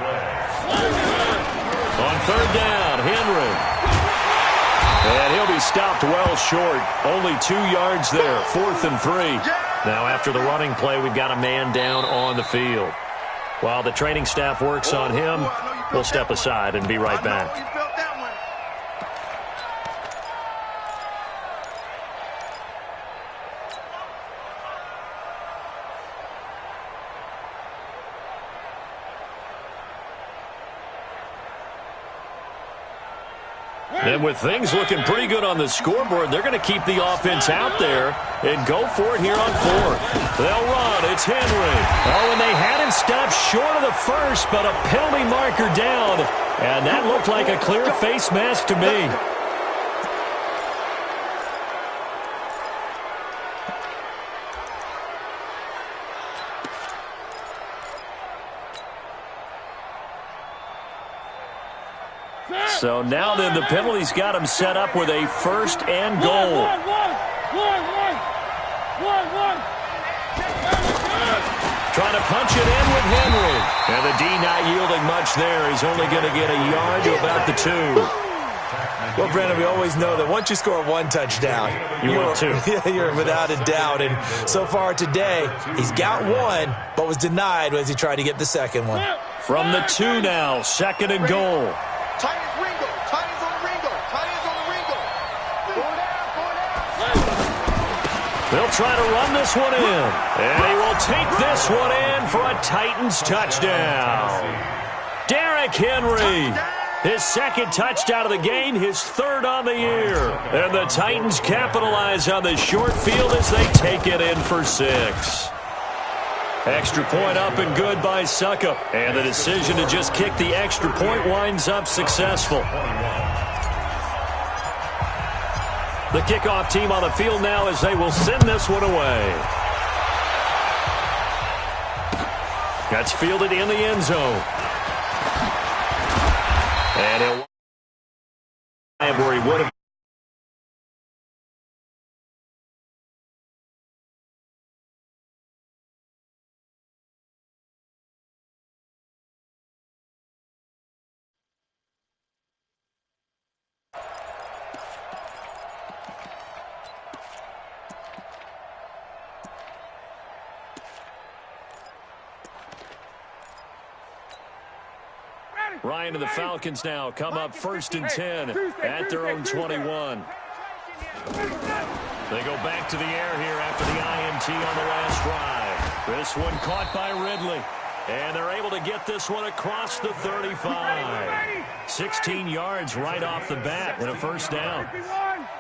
On third down, Henry. And he'll be stopped well short. Only 2 yards there. 4th and 3. Now after the running play, we've got a man down on the field. While the training staff works on him, we'll step aside and be right back. And with things looking pretty good on the scoreboard, they're going to keep the offense out there and go for it here on 4th. They'll run. It's Henry. Oh, and they had him stopped short of the first, but a penalty marker down. And that looked like a clear face mask to me. So now then the penalty's got him set up with a 1st and goal. Trying to punch it in with Henry. And the D not yielding much there. He's only going to get a yard to about the 2. Well, Brandon, we always know that once you score 1 touchdown, you're 2. You're without a doubt. And so far today, he's got 1, but was denied as he tried to get the second one. From the 2 now, 2nd and goal. Titans Ringo. Titans on the Ringo. Titans on the Ringo. Going down. They'll try to run this one in. And he will take this one in for a Titans touchdown. Derrick Henry. His 2nd touchdown of the game, his 3rd on the year. And the Titans capitalize on the short field as they take it in for 6. Extra point up and good by Succop. And the decision to just kick the extra point winds up successful. The kickoff team on the field now as they will send this one away. That's fielded in the end zone. And he'll where he would have. Ryan and the Falcons now come up 1st and 10 at their own 21. They go back to the air here after the INT on the last drive. This one caught by Ridley. And they're able to get this one across the 35. 16 yards right off the bat and a first down.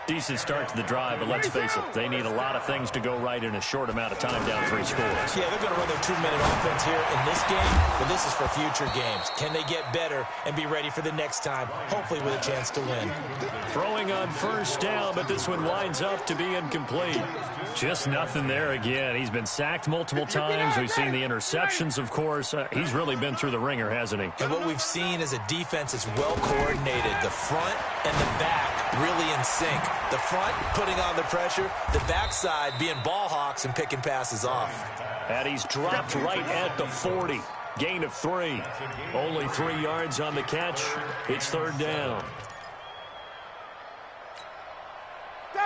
Decent start to the drive, but let's face it, they need a lot of things to go right in a short amount of time down 3 scores. Yeah, they're going to run their 2-minute offense here in this game, but this is for future games. Can they get better and be ready for the next time, hopefully with a chance to win? Throwing on first down, but this one winds up to be incomplete. Just nothing there again. He's been sacked multiple times. We've seen the interceptions, of course. He's really been through the ringer, hasn't he? And what we've seen is a defense that's well coordinated. The front and the back really in sync. The front putting on the pressure, the backside being ball hawks and picking passes off. And he's dropped right at the 40. Gain of 3. Only 3 yards on the catch. It's 3rd down.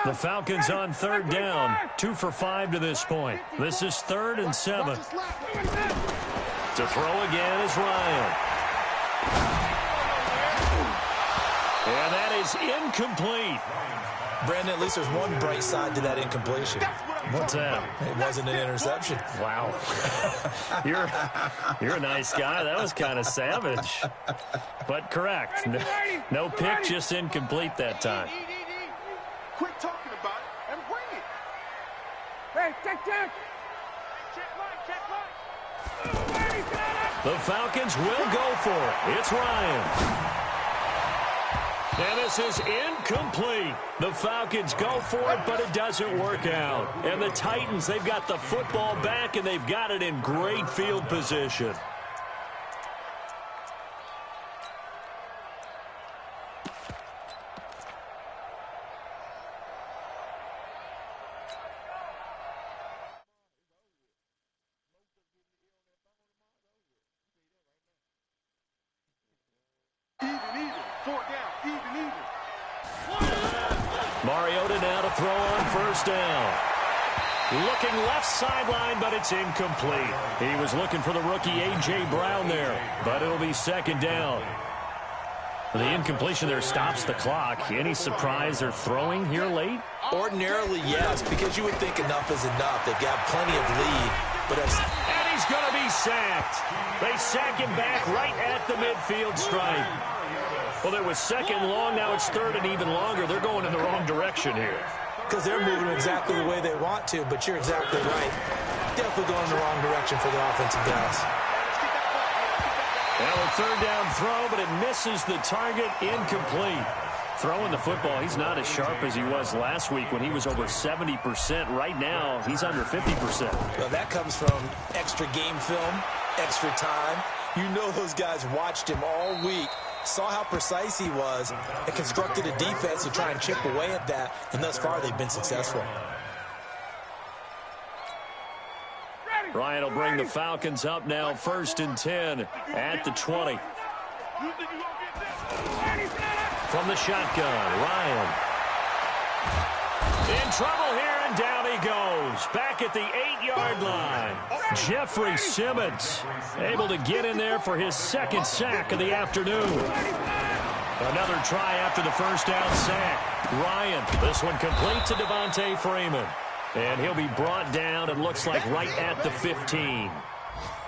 The Falcons on 3rd down. 2 for 5 to this point. This is 3rd and 7. To throw again is Ryan. And that is incomplete. Brandon, at least there's one bright side to that incompletion. What's that? It wasn't an interception. Wow. You're a nice guy. That was kind of savage. But correct. No pick, just incomplete that time. Quit talking about it and bring it. Hey, check. The Falcons will go for it. It's Ryan. And this is incomplete. The Falcons go for it, but it doesn't work out. And the Titans, they've got the football back, and they've got it in great field position. Mariota now to throw on first down. Looking left sideline, but it's incomplete. He was looking for the rookie A.J. Brown there, but it'll be 2nd down. The incompletion there stops the clock. Any surprise they're throwing here late? Ordinarily, yes, because you would think enough is enough. They've got plenty of lead. And he's going to be sacked. They sack him back right at the midfield stripe. Well, it was 2nd long. Now it's 3rd and even longer. They're going in the wrong direction here. Because they're moving exactly the way they want to, but you're exactly right. Definitely going in the wrong direction for the offensive guys. Now a 3rd down throw, but it misses the target. Incomplete. Throwing the football, he's not as sharp as he was last week when he was over 70%. Right now, he's under 50%. Well, that comes from extra game film, extra time. You know those guys watched him all week, saw how precise he was, and constructed a defense to try and chip away at that, and thus far they've been successful. Ryan will bring the Falcons up now, 1st and 10 at the 20. From the shotgun, Ryan. In trouble here, and down he goes. Back at the 8-yard line. Jeffrey Simmons able to get in there for his 2nd sack of the afternoon. Another try after the first down sack. Ryan, this one complete to Devontae Freeman. And he'll be brought down, it looks like, right at the 15.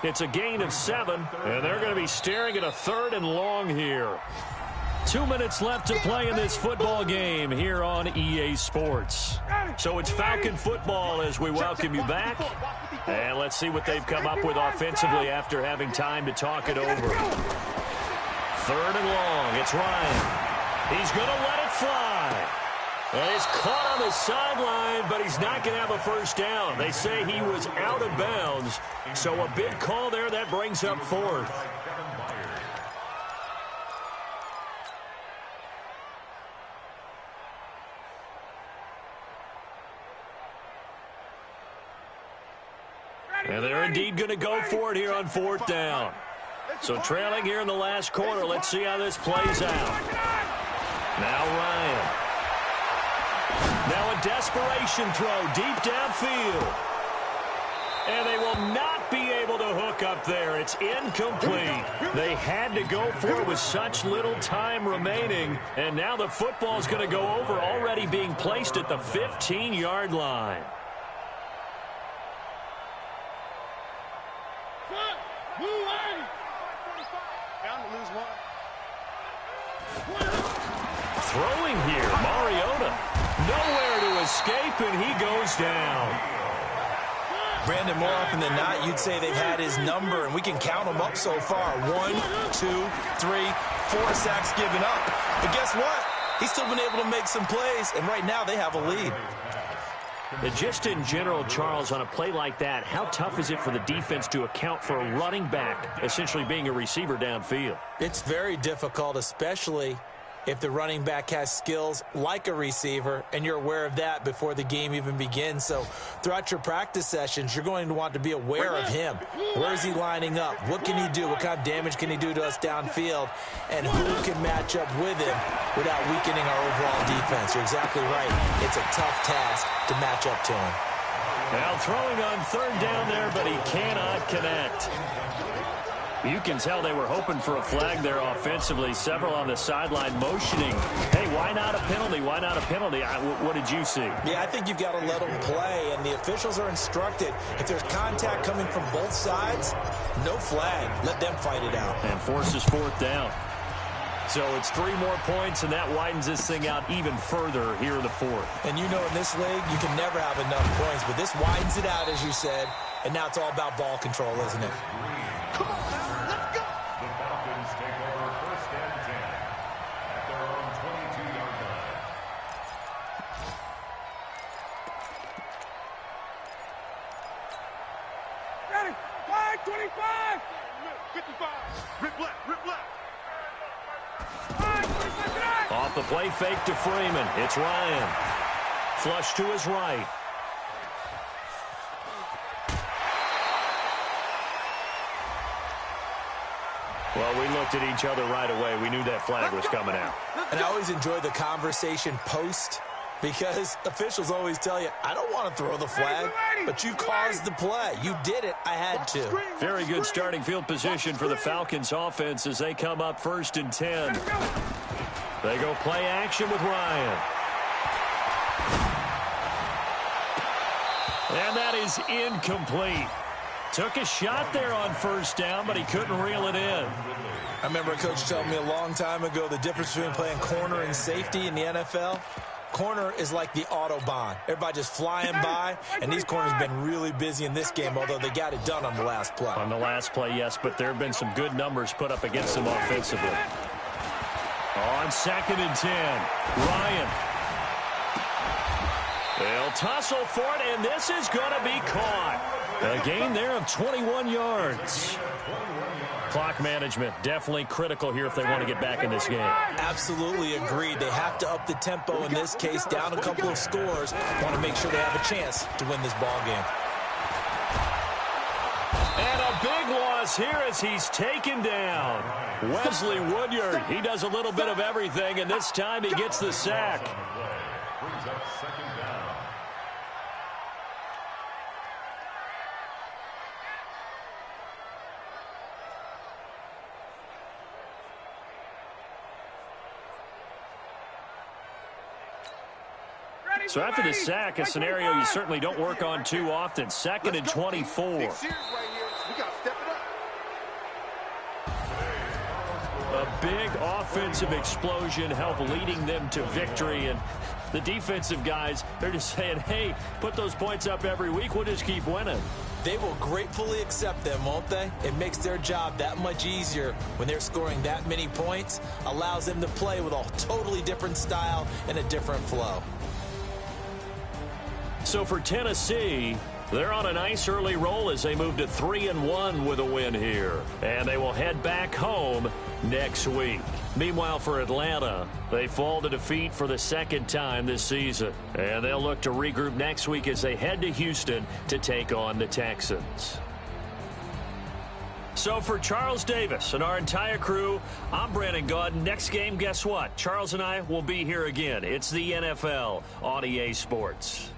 It's a gain of 7, and they're going to be staring at a 3rd and long here. 2 minutes left to play in this football game here on EA Sports. So it's Falcon football as we welcome you back. And let's see what they've come up with offensively after having time to talk it over. 3rd and long. It's Ryan. He's going to let it fly. And he's caught on the sideline, but he's not going to have a first down. They say he was out of bounds. So a big call there. That brings up 4th. And they're indeed going to go for it here on 4th down. So trailing here in the last quarter. Let's see how this plays out. Now Ryan. Now a desperation throw deep downfield. And they will not be able to hook up there. It's incomplete. They had to go for it with such little time remaining. And now the football's going to go over, already being placed at the 15-yard line. Throwing here, Mariota. and he goes down. Brandon, more often than not, you'd say they've had his number, and we can count them up so far. 1, 2, 3, 4 sacks given up. But guess what? He's still been able to make some plays, and right now they have a lead. And just in general, Charles, on a play like that, how tough is it for the defense to account for a running back essentially being a receiver downfield? It's very difficult, especially if the running back has skills like a receiver, and you're aware of that before the game even begins. So throughout your practice sessions, you're going to want to be aware of him. Where is he lining up? What can he do? What kind of damage can he do to us downfield? And who can match up with him without weakening our overall defense? You're exactly right. It's a tough task to match up to him. Now throwing on third down there, but he cannot connect. You can tell they were hoping for a flag there offensively. Several on the sideline motioning. Hey, why not a penalty? Why not a penalty? What did you see? Yeah, I think you've got to let them play, and the officials are instructed. If there's contact coming from both sides, no flag. Let them fight it out. And forces fourth down. So it's 3 more points, and that widens this thing out even further here in the fourth. And you know in this league, you can never have enough points, but this widens it out, as you said, and now it's all about ball control, isn't it? Come on, let's go! The Falcons take over first and 10 at their own 22-yard line. Ready? Flag 25! 55! Rip left, rip left! Off the play fake to Freeman. It's Ryan. Flush to his right. Well, we looked at each other right away. We knew that flag was coming out. And I always enjoy the conversation post, because officials always tell you, I don't want to throw the flag, but you caused the play. You did it. I had to. Very good starting field position for the Falcons offense as they come up first and 10. They go play action with Ryan. And that is incomplete. Took a shot there on first down, but he couldn't reel it in. I remember a coach telling me a long time ago the difference between playing corner and safety in the NFL. Corner is like the Autobahn. Everybody just flying by, and these corners have been really busy in this game, although they got it done on the last play. On the last play, yes, but there have been some good numbers put up against them offensively. On second and 10, Ryan. They'll tussle for it, and this is going to be caught. A gain there of 21 yards. Clock management definitely critical here if they want to get back in this game. Absolutely agreed. They have to up the tempo in this case, down a couple of scores. Want to make sure they have a chance to win this ball game. And a big loss here as he's taken down. Wesley Woodyard, he does a little bit of everything, and this time he gets the sack. Brings up second down. So after the sack, a scenario you certainly don't work on too often. Second and 24. A big offensive explosion helped leading them to victory. And the defensive guys, they're just saying, hey, put those points up every week. We'll just keep winning. They will gratefully accept them, won't they? It makes their job that much easier when they're scoring that many points. Allows them to play with a totally different style and a different flow. So for Tennessee, they're on a nice early roll as they move to 3-1 with a win here. And they will head back home next week. Meanwhile, for Atlanta, they fall to defeat for the second time this season. And they'll look to regroup next week as they head to Houston to take on the Texans. So for Charles Davis and our entire crew, I'm Brandon Gaudin. Next game, guess what? Charles and I will be here again. It's the NFL on EA Sports.